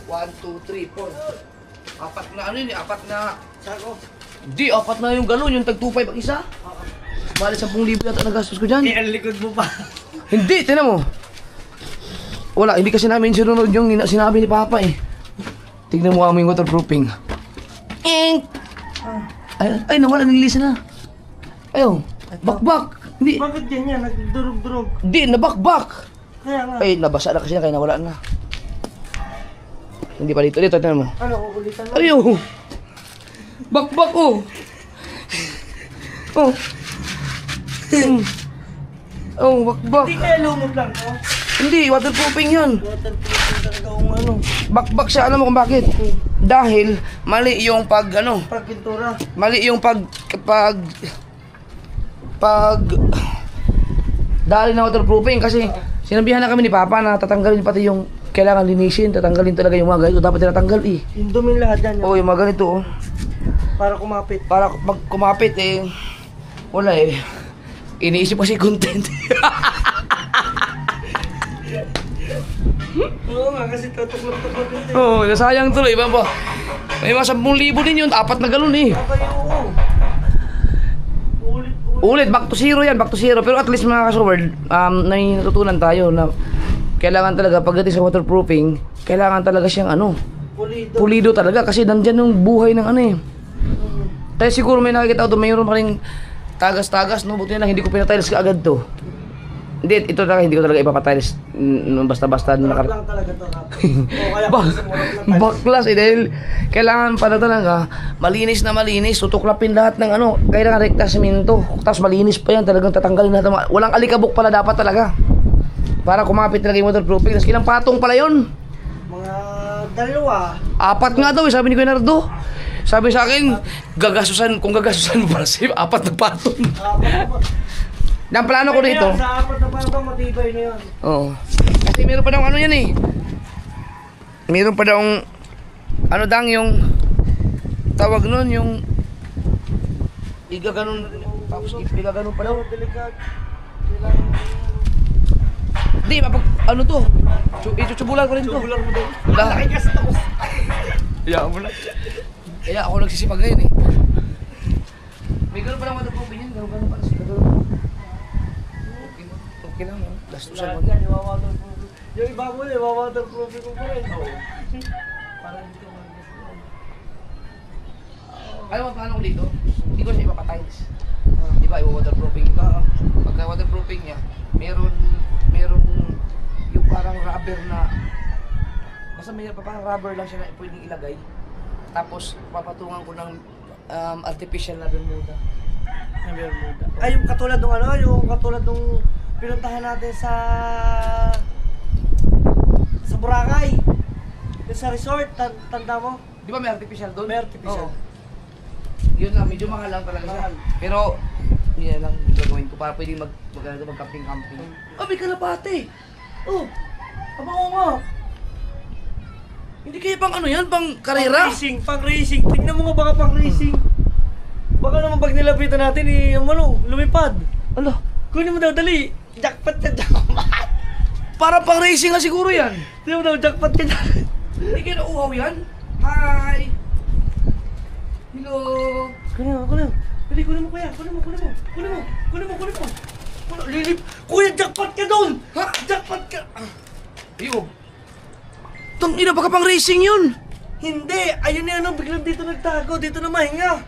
2, 3, 4. Apat na ano yun eh, apat na... Sako. Di, apat na yung galon, yung tag 2.5 ang isa. Bali 10,000 yata nagastos ko dyan. Ang likod mo pa. Hindi, tinan mo. Wala, hindi kasi namin sinunod yung sinabi ni Papa eh. Tignan mo kami yung waterproofing. Ay, nawala, nililisa na. Ayaw, bakbak. Hindi, Bakit ganyan? Nagdurog-durog. hindi, nabakbak. Kaya nga. Ay, nabasa na kasi na, kaya nawala na. Hindi pa dito, tignan mo. Ano, uulitan mo? Ayaw. Bakbak oh. Oh. Oh, bakbak. Hindi kaya lumot lang to. Hindi, waterproofing yan. Waterproofing talaga kung ano. Bakbak siya, alam mo kung bakit? Dahil mali yung Pagpintura. mali yung dali na waterproofing kasi sinabihan na kami ni Papa na tatanggalin pati yung kailangan linisin, tatanggalin talaga yung mga ganito, dapat tinatanggal eh. Yung duming lahat yan. Oo, yung mga ganito oh. Para kumapit. Para pag kumapit eh, wala eh. Iniisip kasi content. Oo nga, kasi tutuklop-tuklop yun. Oo, nasayang tuloy. Iba po. May mga 10,000 din yun, 4 na galon eh. Okay, oo. Ulit, back to zero yan, back to zero. Pero at least mga ka-sword, may natutunan tayo na kailangan talaga pagdating sa waterproofing, kailangan talaga siyang ano, Pulido. pulido talaga kasi nandyan yung buhay ng ano eh. Tayo siguro may nakikita ko doon, mayroon pa rin tagas-tagas, no? Buti na lang, hindi ko pinatiles kaagad to. Hindi, ito talaga, hindi ko talaga ipapatiles basta-basta Rap lang talaga to, rap. O kaya Baklas eh, dahil kailangan pala talaga malinis na malinis, tutuklapin lahat ng ano, kailangan rekta siminto, tapos malinis pa yan, talagang tatanggalin lahat ng walang alikabok pala dapat talaga para kumapit talaga yung waterproofing. Tapos ilang patong pala yun? mga dalawa. 4 nga daw eh, sabi ni Kuya Nardo. Sabi sa akin, kung gagasusan mo para sa 4 na patong. Ang plano ko dito. Sa apat na patong, matibay na yun. Oo. Kasi meron pa daw ano yan eh. Meron pa daw ano dang yung tawag nun yung igaganon tapos igaganon pa daw. Delikado. Kailangan Di, mapag ano to? Ichuchubulan ko rin to. tubular mo daw. Wala. Tapos. Kaya mo lang. Kaya ako nagsisipag ngayon eh. May gano'n pa lang waterproofing yan. Gano'n pa lang sila. Okay lang. Gastusan mo. Lahat yan, iwawaterproofing. Yung iba mo yun, iwawaterproofing ko pa rin. Parang dito Alam mo paano ko dito? Hindi ko siya ipapatiles. Di ba, i-waterproofing ito. Pagka waterproofing niya, meron yung parang rubber na basta may parang rubber lang siya na pwedeng ilagay. Tapos papatungan ko ng artificial na bermuda. Bermuda. Ay, yung katulad nung ano, yung katulad nung pinuntahan natin sa Boracay. Yung sa resort, tanda mo? Di ba may artificial doon? May artificial. Oo. Yun lang, medyo mahal lang talaga siya. Pero, yun lang yung gagawin ko para pwedeng mag-camping-camping. Oh, may kalapate! Oh, abango nga. Hindi kaya pang ano yan, pang karera? Pang racing. Tingnan mo nga baka pang racing. Baka naman pag nilapitan natin, lumipad. Ano? Kunin mo daw, dali. Jackpot ka, jackpot. Para pang racing nga siguro yan. Tingnan mo daw, jackpot ka dyan. Hindi kayo nauuhaw yan? Hi! Hello! Kunin mo. Dali, kunin mo kuya. Kunin mo. Lilip. Kuya, jackpot ka doon. Ha? Jackpot ka. Ayun. Tang ina, baka pang racing yun. Hindi. Ayun na ano, biglang dito nagtago. Dito na mahinga.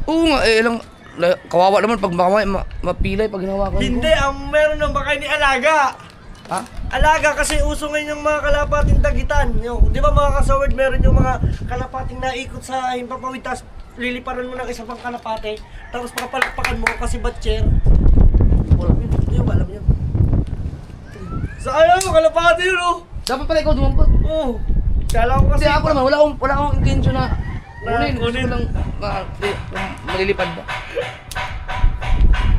Oo nga, kawawa naman pag mapilay pag hinawakan ko. Hindi, ang meron ng baka ni Alaga. Ha? Alaga kasi uso ngayon yung mga kalapating dagitan. Yung, di ba mga kasawad, meron yung mga kalapating naikot sa himpapawid, tapos liliparan mo ng isa pang kalapate, tapos pakapalakpakan mo kasi batcher. Hindi ba alam niyo? Sa ayaw, kalapate yun oh! Dapat pala ikaw dumampot. Oo. Kala ko kasi... Kasi ako naman, wala akong intention na kunin. Gusto kunin. ko lang malilipad ba.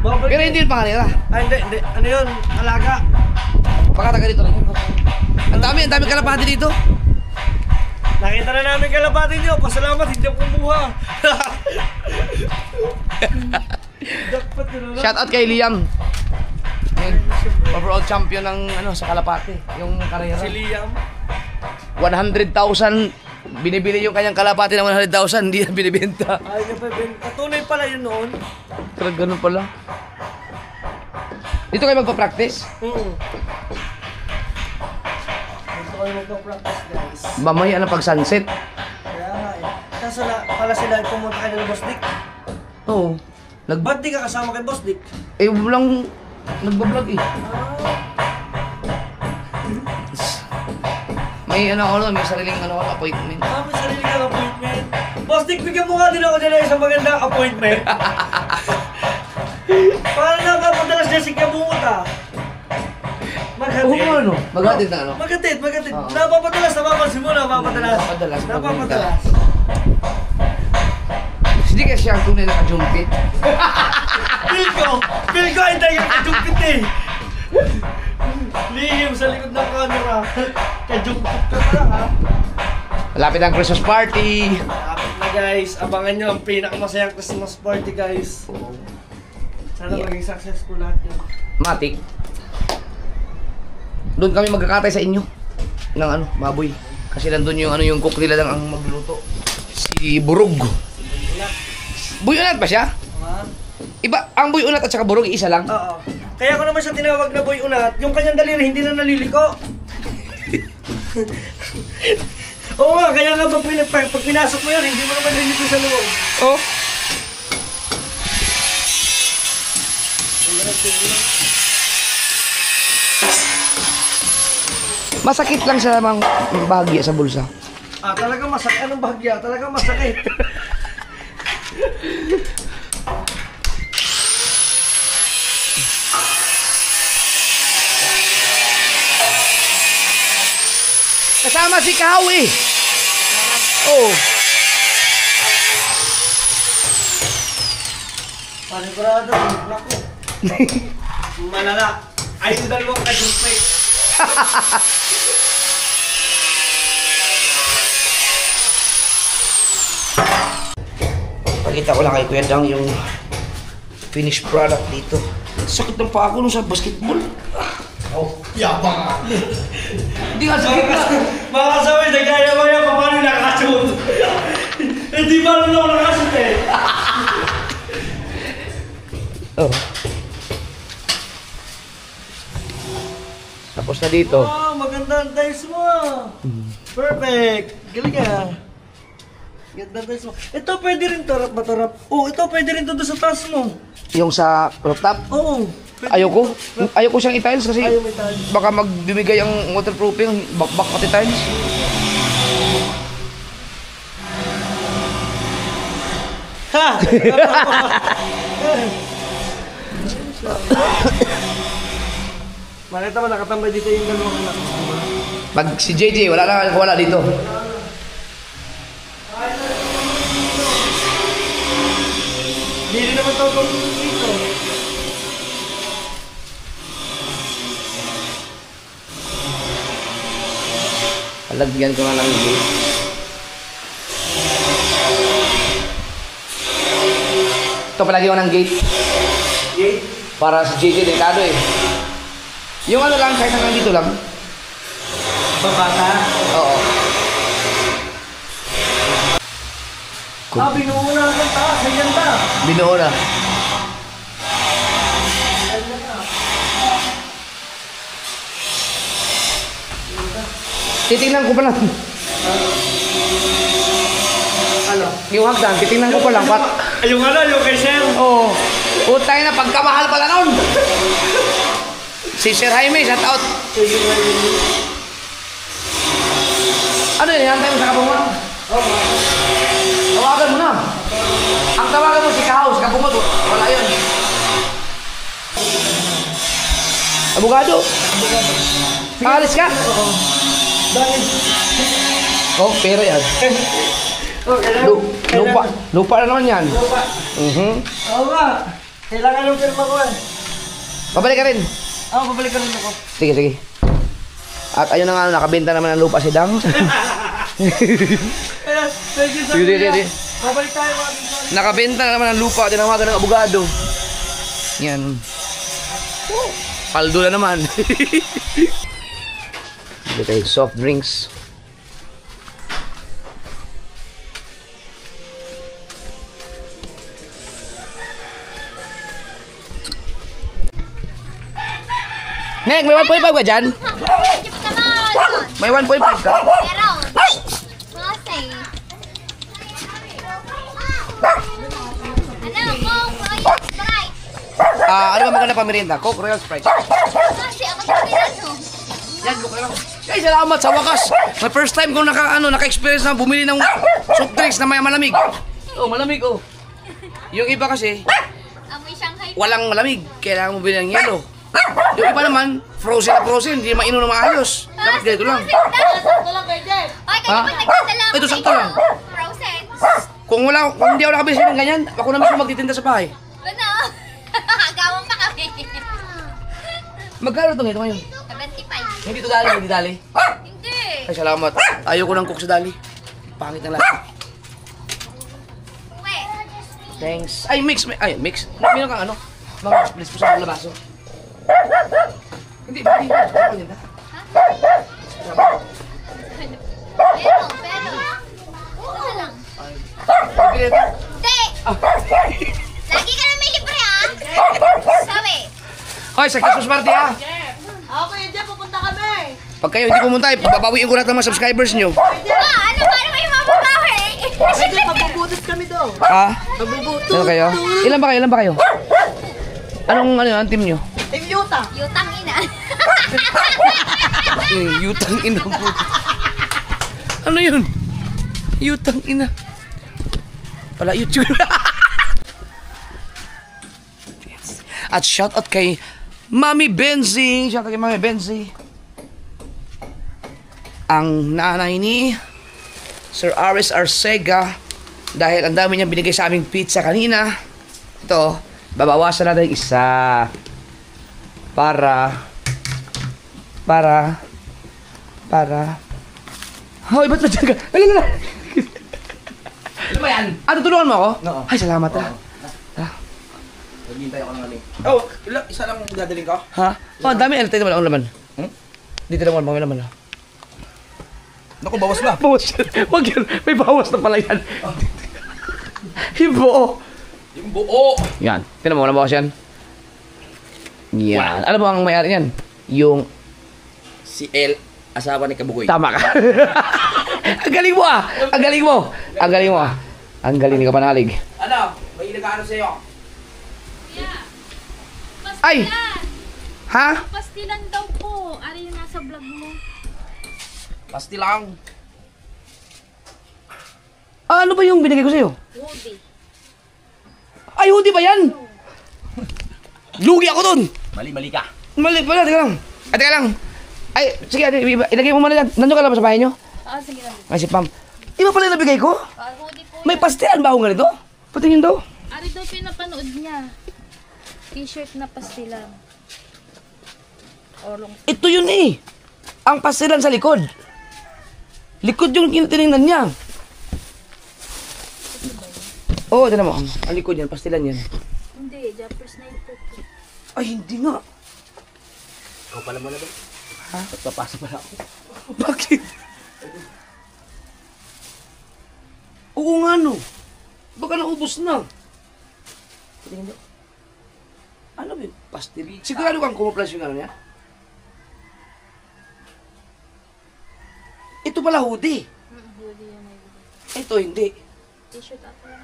Babalik. Pero hindi yun pangalera. Ay, hindi. Ano yun? Alaga. Baka taga dito lang yun. Ang dami kalapati dito. Nakita na namin kalapate niyo. Pasalamat, hindi ako kumuha. Jackpot yun ano? Shout out kay Liam. Yung overall champion ng sa kalapati. Yung karera. Si Liam. 100,000. Binibili yung kanyang kalapati ng 100,000. Hindi na binibenta. Ay, katunay pala yun noon. Pero ganun pala. Dito kayo magpa-practice? Dito kayo magpa-practice, guys. Mamaya na pag sunset. Kaya nga eh. Kaso pala sila pumunta kayo ng Boss Dick. Oo. Ba't di ka kasama kay Boss Dick? Walang nagbablog eh. May may sariling appointment. May sarili kang appointment. Boss Dick, bigyan mo nga din ako dyan ng isang magandang appointment. Para nakapadalas dyan si Kabuta. Oo nga Maghatid na ano? Maghatid. Oo. Napapadalas, napapansin mo, napapadalas. Napapadalas. Hindi kasi siya ang tunay na kajumpit. Feel ko, ay tayo kajumpit eh. Lihim sa likod ng camera. Kajumpit ka pa lang ha. Malapit ang Christmas party. Malapit na guys, abangan nyo ang pinakamasayang Christmas party guys. Sana maging successful lahat yun. Matik. Doon kami magkakatay sa inyo ng baboy. Kasi nandun yung cook nila lang ang magluluto. Si Burog. Buy-unat ba siya? Iba, ang buy-unat at saka burog isa lang. Oo. Kaya ko naman siya tinawag na boy unat, yung kanyang daliri hindi na naliliko. Oo nga, kaya nga pag pinasok mo yun, hindi mo naman naliliko sa loob. Oh. Masakit lang sa mga bahagya sa bulsa. Ah, talaga masakit. Anong bahagya? Talaga masakit. Kasama si Kawi. Oh. Panigurado, naku. Malala. Ay, yung dalawang kajumpay. Pakita ko lang kay Kuya Dang yung finished product dito. Sakit ng paa ko nung sa basketball. Oh, yabang. Hindi nga sakit na. Mga kasaway, nagkaya mo yan, paano nakashoot? Hindi ba naman ako nakashoot eh? Oh. Tapos na dito. Wow, maganda ang tiles mo. Perfect. Galing ka. Ganda ang tiles mo. Ito pwede rin to, maturap. Oh, ito pwede rin to doon sa taas mo. Yung sa rooftop. Oo. Ayoko siyang i-tiles kasi Ayaw may tiles. baka magbibigay ang waterproofing, bakbak pati tiles. Ha! Makita mo, nakatambay dito yung dalawang anak. Pag si JJ, wala dito. Hindi naman ito dito. Palagyan ko na lang yung gate. Ito palagyan ko ng gate. Gate? Para si JJ, delikado eh. Yung ano lang, kahit hanggang dito lang. Babata? Oo. Binuo na ang taas. Ganyan ta. Binuo na. Titingnan ko pa lang. Ano? Yung hagdan, titingnan ko pa lang. Yung ano, yung kay Sir. Oo. Putay na, pagkamahal pala nun. Si Sir Jaime, shout out. Ano yun, hantay mo sa kabungot? Tawagan mo na. Ang tawagan mo si Kahaw, sa kabungot, wala yun. Abogado. Alis ka? Dahil. Oh, pera yan. Lupa na naman yan. Lupa. Oo nga. Kailangan ng firma ko eh. Babalik ka rin. Babalik ka rin ako. Sige, sige. At ayun na nga, nakabenta naman ng lupa si Dang. Sige. Babalik tayo mga bigyan. Nakabenta na naman ng lupa, tinawagan ng abogado. Yan. Paldo na naman. Dito tayo, soft drinks. Nek, may 1.5 ka dyan? Jeep naman. May 1.5 ka? Pero, masay. Ano, Coke, Royal Sprite. Ano ba maganda pa merienda? Coke, Royal Sprite. Kasi ako talaga no. Yan, buka lang. Ay, salamat sa wakas. My first time kong naka-experience na bumili ng soft drinks na may malamig. Oh, malamig, oh. Yung iba kasi, Amoy Shanghai. walang malamig. Kailangan mo bilhin ng yelo. Yung iba naman, frozen na frozen. Hindi mainom na maayos. Dapat ganito lang. Sakto lang kay Jeff. Ay, kaya ba nagdadala ako Ito, sakto lang. Frozen. Kung hindi ako nakabili ng ganyan, ako na mismo magtitinda sa bahay. Ano? Agawang pa kami. Magkano ito ngayon? 75. Hindi ito dali, hindi dali. Hindi. Ay, salamat. Ayoko ng cook sa dali. Pangit ng lahat. Uwe. Thanks. Ay, mix. Ay, mix. Meron kang ano? Mga split po sa labaso. Hindi. Ako yun, ha? Pero. Ito lang. Bibili ito. Hindi. Lagi ka na may libre ha? Sabi. Hoy, sa Jesus Marty, ha? Ako kay Jeff, pupunta kami. Pag kayo hindi pumunta, babawiin ko lahat ng mga subscribers nyo. Ano ba naman yung mapapawi? Kay Jeff, magbubutos kami daw. Ha? Magbubutos. Ano kayo? Ilan ba kayo? Anong ang team nyo? Team Yuta. Yutang ina. Yutang ina po. Ano yun? Yutang ina. Pala YouTube. At shoutout kay Mami Benzi. Shoutout kay Mami Benzi. Ang nanay ni Sir Aris Arcega. Dahil ang dami niyang binigay sa aming pizza kanina. Ito, babawasan natin isa. Para. Hoy, ba't nandiyan ka? Alala. Ano ba yan? Tutulungan mo ako? Oo. Ay, salamat ha. Naghihintay ako ng lamin. Oh, isa lang dadaling ka? Ha? Oh, ang dami. Tayo naman ang laman. Dito naman, mga laman. Naku, bawas na. Bawas yan. Huwag yan. May bawas na pala yan. Yung buo. Yung buo. Yan. Tinan mo, walang bawas yan. Yan. Ano ba ang may-ari yan? Yung... Si El, asawa ni Kabugoy. Tama ka. Ang galing mo ah. Ang galing mo. Ang galing mo ah. Ang galing ni Kapanalig. Ano? May nag-ano sa'yo? Ay! Ha? Pastilan daw po. Ari yung nasa vlog mo. Pasti lang. Ano ba yung binigay ko sa'yo? Woody. Ay, hoodie ba yan? Lugi ako dun. Mali ka. Mali pala, teka lang. Ay, teka lang. Ay, sige, ilagay mo muna dyan. Nandun ka lang ba sa bahay nyo? Sige lang. Ay, si Pam. Iba pala yung nabigay ko? Hoodie po. May pastilan ba ako ganito? Patingin daw. Ari daw pinapanood niya. T-shirt na pastilan. Orong. Ito yun eh. Ang pastilan sa likod. Likod yung tinignan niya. Oo, ito na mo. Ang likod yan, pastilan yan. Hindi, jumpers na ito. Ay, hindi nga. Ikaw pala mo na ba? Ha? Ba't papasa pala ako? Bakit? Oo nga no. Baka naubos na. Patingin daw. Ano ba yun? Pastili? Sigurado kang kumuplas yung ano niya? Ito pala hoodie. Hoodie yan ay. Ito hindi. T-shirt ako yan.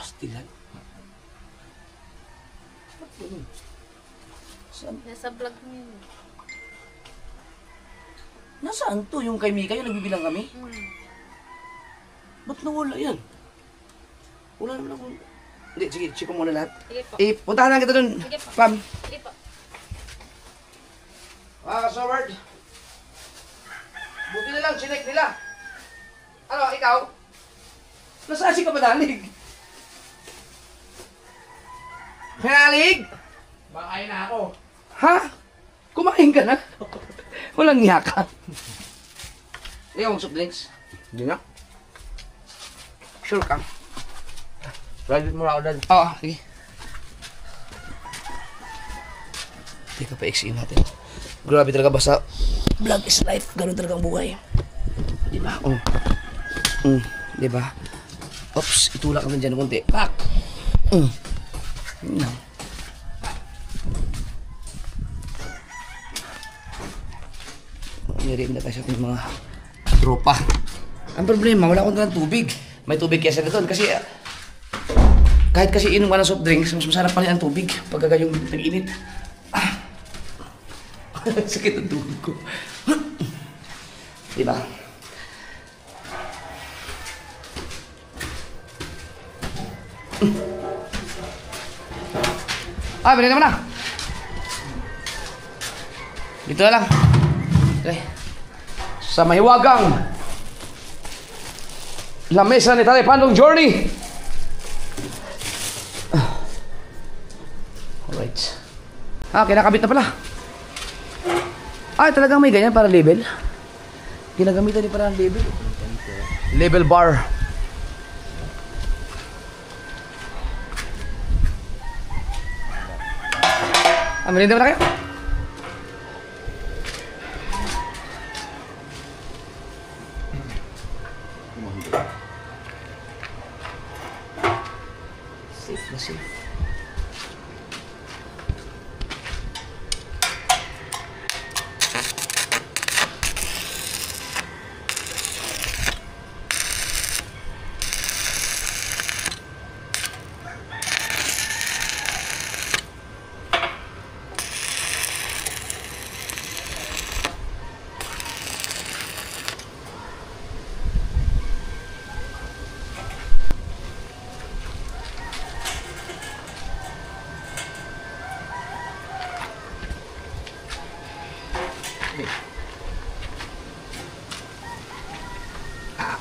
Pastilan? Ba't ganun? Saan? Nasa vlog niya yun. Nasaan to? Yung kay Mika, yung nagbibilang kami? Ba't nawala yan? Wala naman akong... Hindi, sige, check ko muna lahat. Sige po. Puntahan na kita dun, Sige po. Pam. Sige po. Mga kasaward, buti na lang, chinek nila. Ano, ikaw? Nasaan si Kapadalig? Kapadalig? Bakain na ako. Ha? Kumain ka na? Walang niya ka. Ikaw ang soft drinks? Hindi na. Sure ka? Private mo na ako dad. Oo, sige. Teka, pa-exin natin. Grabe talaga basta vlog is life. Ganun talaga ang buhay. Di ba? Oh. Di ba? Oops, itulak naman dyan ng konti. Pak! Yun lang. Niriim na tayo sa ating mga tropa. Ang problema, wala akong dalang tubig. May tubig kesa na doon kasi kahit kasi inom ka ng soft drinks, mas masarap pa rin ang tubig pagka yung nag-init. Sakit ang tubig ko. Diba? Bilhin naman na. Dito na lang. Okay. Sa mahiwagang lamesa ni Tatay Pandong Journey. Alright. Kinakabit na pala. Talagang may ganyan para label. Ginagamitan din para ng label. Label bar. Merienda na kayo? Safe na safe.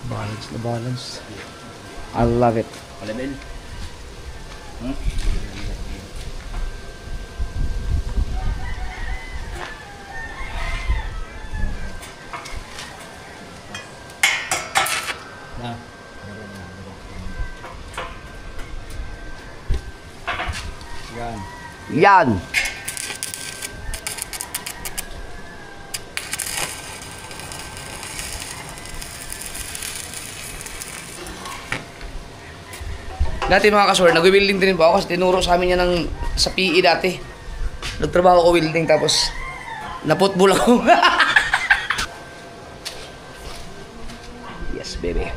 Balance na balance. I love it. Level. Yan. Dati mga kasword, nag-welding din po ako kasi tinuro sa amin yan sa PE dati. Nagtrabaho ko welding tapos naputbol ako. Yes, baby.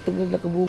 Tagal na kabuo.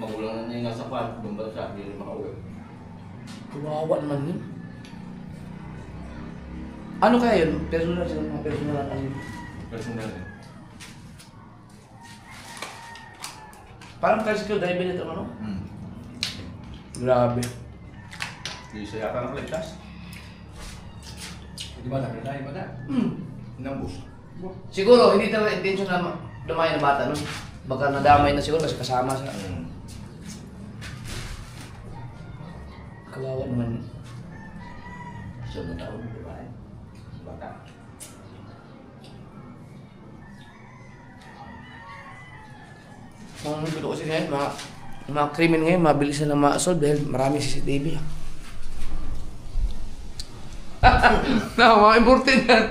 Magulang na yung nasa kwan, bumbal siya, hindi rin makauwi. Kawawa naman yun. Ano kaya yun? Personal sila, mga personal na yun. Personal eh. Parang tricycle driver nito, ano? Hmm. Grabe. Hindi siya yata nakaligtas. Di ba nakita ba na? Inambus. Siguro, hindi talaga intention na dumay na bata, no? Baka nadamay na siguro kasi kasama sa... Kawawa naman yun. Siya na taon, di ba? Bata. Mga nagbido kasi ngayon, mga krimen ngayon, mabilis na ma-solve dahil maraming CCTV. Mga important yan.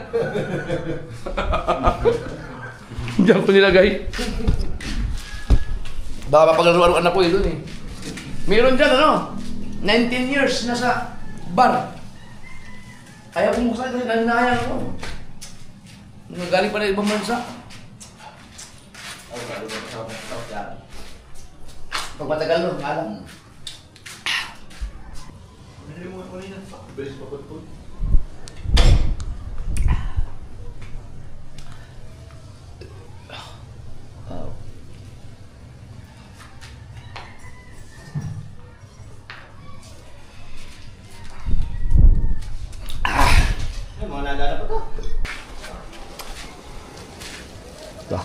Diyan ko nilagay. Baka mapaglaruan anak ko eh, dun eh. Meron dyan, ano? 19 years na sa bar. Ayaw kong buksan kasi naninayang ko. Galing pa na ibang bansa. Pag matagal no, alam. Bilis pa po. Mga nadala pa to. Ito.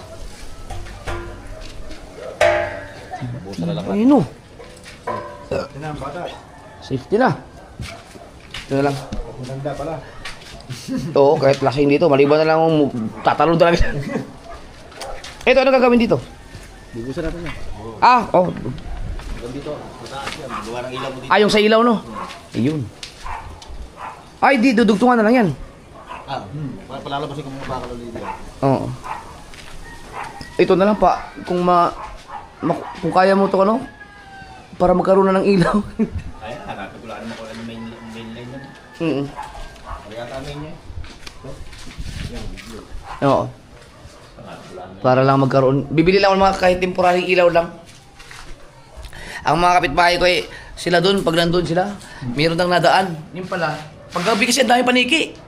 Busa na lang. Ayun no. Yan ang bata. Safety na. Ito na lang. Maganda pala. Oo, kahit lasing dito, maliban na lang kung tatalon talaga siya. Ito, ano gagawin dito? Bubusan natin yan. Ah, oh. Dito, mataas yan. Gawa ng ilaw mo dito. Ah, yung sa ilaw, no? Ayun. Ay, di, dudugtungan na lang yan. Palalabasin ko mga bakal ulit yan. Oo. Ito na lang pa, kung kung kaya mo to ano, para magkaroon na ng ilaw. Kaya, nakakagulaan mo ko lang yung main line yan. Kaya tamin niya. Oo. Para lang magkaroon. Bibili lang ako ng mga kahit temporary ilaw lang. Ang mga kapitbahay ko eh, sila doon, pag nandun sila, mayroon nang nadaan. Yung pala, paggabi kasi ang dami paniki.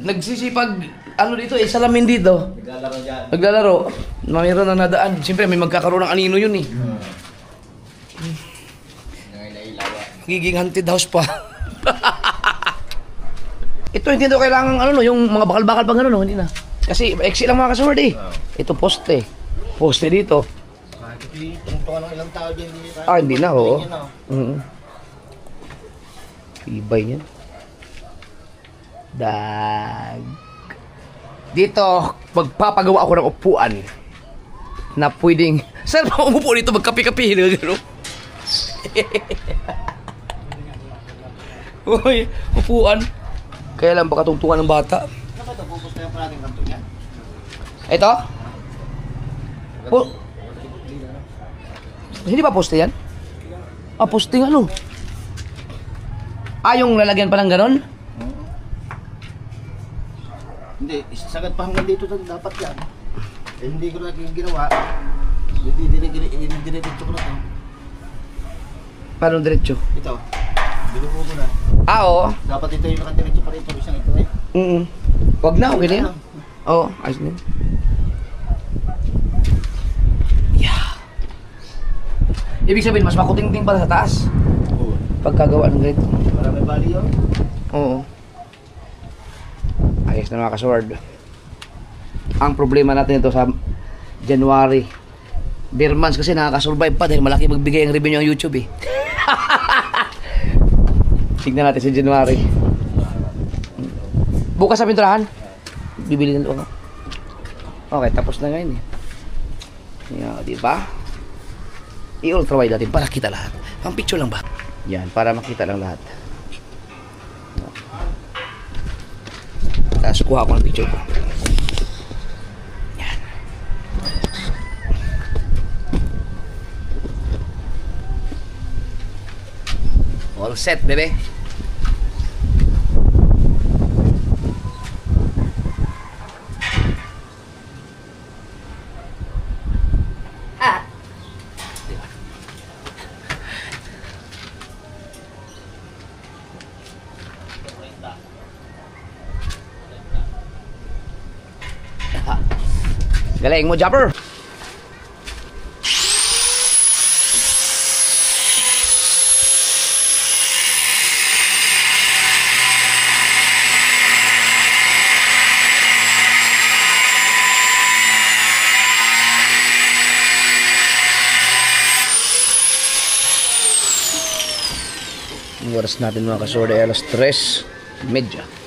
Nagsisipag, ano dito eh, salamin dito. Naglalaro dyan. Naglalaro, mayroon nang nadaan. Siyempre, may magkakaroon ng anino yun eh. Magiging haunted house pa. Ito Ito, hindi na kailangan ano, no, yung mga bakal-bakal pang ano, no, hindi na. Kasi exit lang mga kasword eh. Ito poste. Poste dito. Kahit tungtungan ng ilang tao dyan, hindi Ah, hindi na, oo. Yan, oh. Ibay niyan. Dag. Dito, magpapagawa ako ng upuan na pwedeng... Saan ba umupo dito? Magkapi-kapi. Gano'n. Uy, upuan. Kaya lang baka tungtungan ng bata. Ano ba ito? Pupustayan pa natin kanto niya? Ito? Hindi ba poste yan? Ah, poste nga no. Ah, yung lalagyan pa ng ganon? Hindi, sagad pa hanggang dito dapat yan. Eh, hindi ko na ginawa. Diretso ko na ito. Paano diretso? Ito, binuko ko na. Ah, oo. Dapat ito yung nakadiretso pa rin ito. Isang ito eh. Wag na, okay na yan. Oo, ayos na yun. Yeah. Ibig sabihin, mas makuting-ting pala sa taas. Oo. Pagkagawa ng ganito. Marami bali yun. Oo. Ayos na mga kasword. Ang problema natin ito sa January. Bare months kasi nakakasurvive pa dahil malaki magbigay ang revenue ng YouTube eh. Tignan natin sa January. Bukas sa pinturahan. Bibili na doon. Okay, tapos na ngayon eh. Yan, di ba? I-ultra wide natin para kita lahat. Pang picture lang ba? Yan, para makita lang lahat. Tapos kuha ko ng picture ko. Yan. All set, bebe. Galing mo, Jumper! Ang oras natin mga kasorde ay alas 3:30.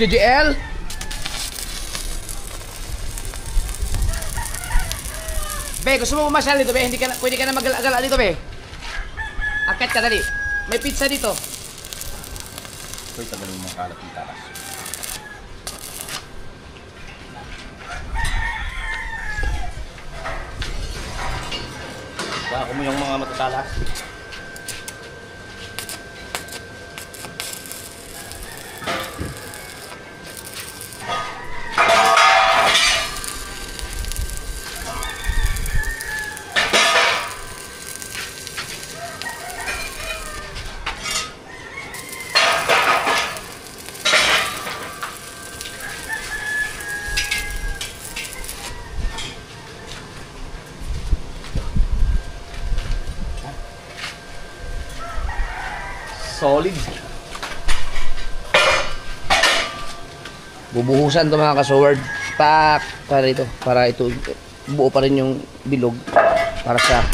JJL. Be, gusto mo umasyal dito, be? Hindi ka na, pwede ka na mag-gala dito, be. Akit ka, dali. May pizza dito. Uy, tagal mo mga kalat ng talas. Baka mo yung mga matatalas. Solid. Bubuhusan to mga kasword. Pak! Para ito. Para ito buo pa rin yung bilog. Para sa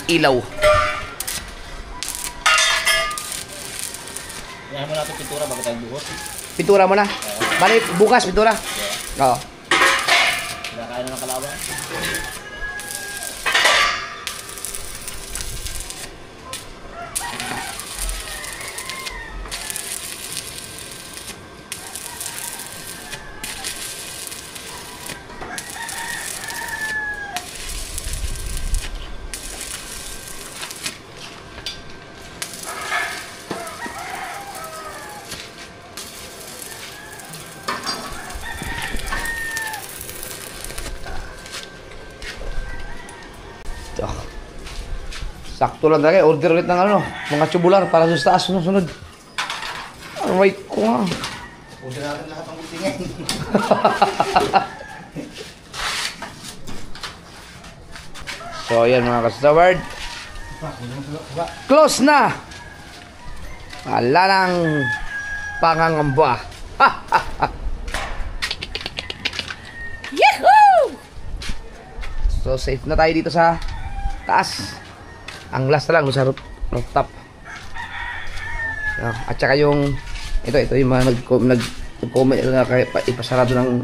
ilaw. Kaya mo natin pintura bago tayo buhos. Pintura mo na. Balik, bukas pintura. Oo. Kinakain na ng kalaban. Sakto lang talaga. Order ulit ng ano, mga tubular para sa taas. Sunod. Right ko nga. Order natin lahat ng butingin. So, ayan mga kasaward. Close na! Wala nang pangangamba. Yahoo! So, safe na tayo dito sa taas. Ang last na lang sa rooftop. At saka yung ito yung mga nag-comment na ipasarado ng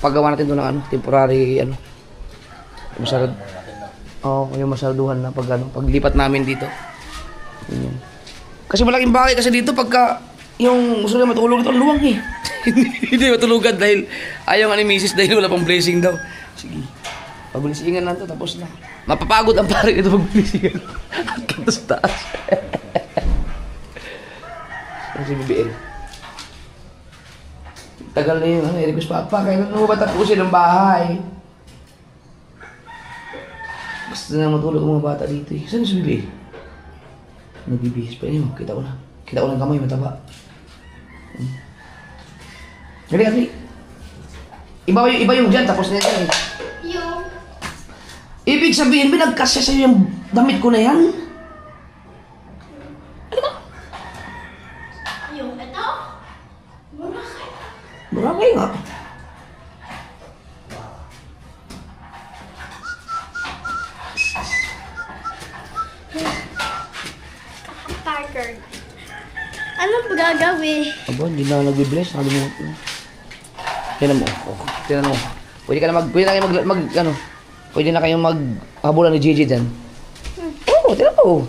paggawa natin doon ng ano, temporary ano. Masarado. Yung masaraduhan na paglipat namin dito. Yun. Kasi malaking bagay kasi dito pagka yung gusto na matulog ito, luwang eh. Hindi matulugan dahil ayaw nga ni Mrs. dahil wala pang blessing daw. Sige. Pag-blessingan lang to, tapos na. Mapapagod ang pare ito pag-blessingan. Kito sa taas. Ang si BBL. Tagal na yun, request papa, kailan mo ba tapusin ang bahay? Basta na matulog ang mga bata dito eh. Saan si BBL? Nagbibihis pa yun. Kita ko na. Kita ko ng kamay, mataba. Hali. Iba yung dyan, tapos na yan eh. Yung, Ibig sabihin, binagkasya sa'yo yung damit ko na yan? yung ito. Marami nga. Parker. Anong gagawin? Aba, hindi na nagbe-bless. Nakalimutan ko. Tignan mo. Tignan mo. Pwede na kayo pwede na kayong maghabulan ni Gigi dyan. Oo, tignan mo.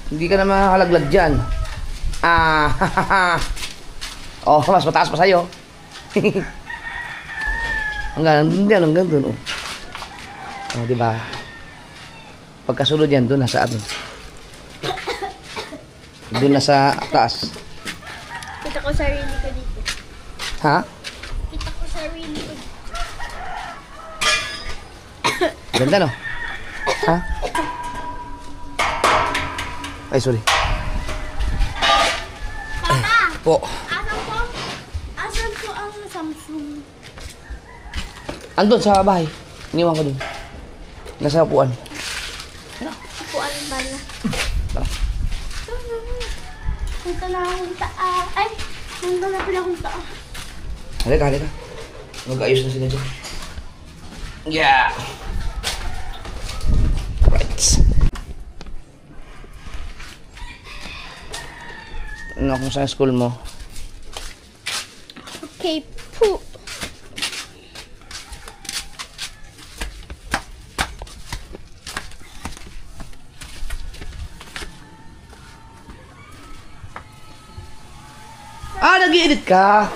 Hindi ka na makakalaglag dyan. Mas mataas pa sa'yo. Hanggang doon. Diba? Pagkasunod yan, doon nasa ano. Doon nasa taas. Kita ko sarili ko dito. Ha? Kita ko sarili ko. Ganda no? Ha? Ay, sorry. Papa! Po. Asan po ang Samsung? Andun sa bahay. Iniwan ko dun. Nasa upuan. Upuan pala. Punta na akong taas. Ay! Punta na pala akong taas. Halika. Mag-ayos na sila dyan. Yeah! Right. Ano kung saan school mo? Okay, po. Nag-i-edit ka?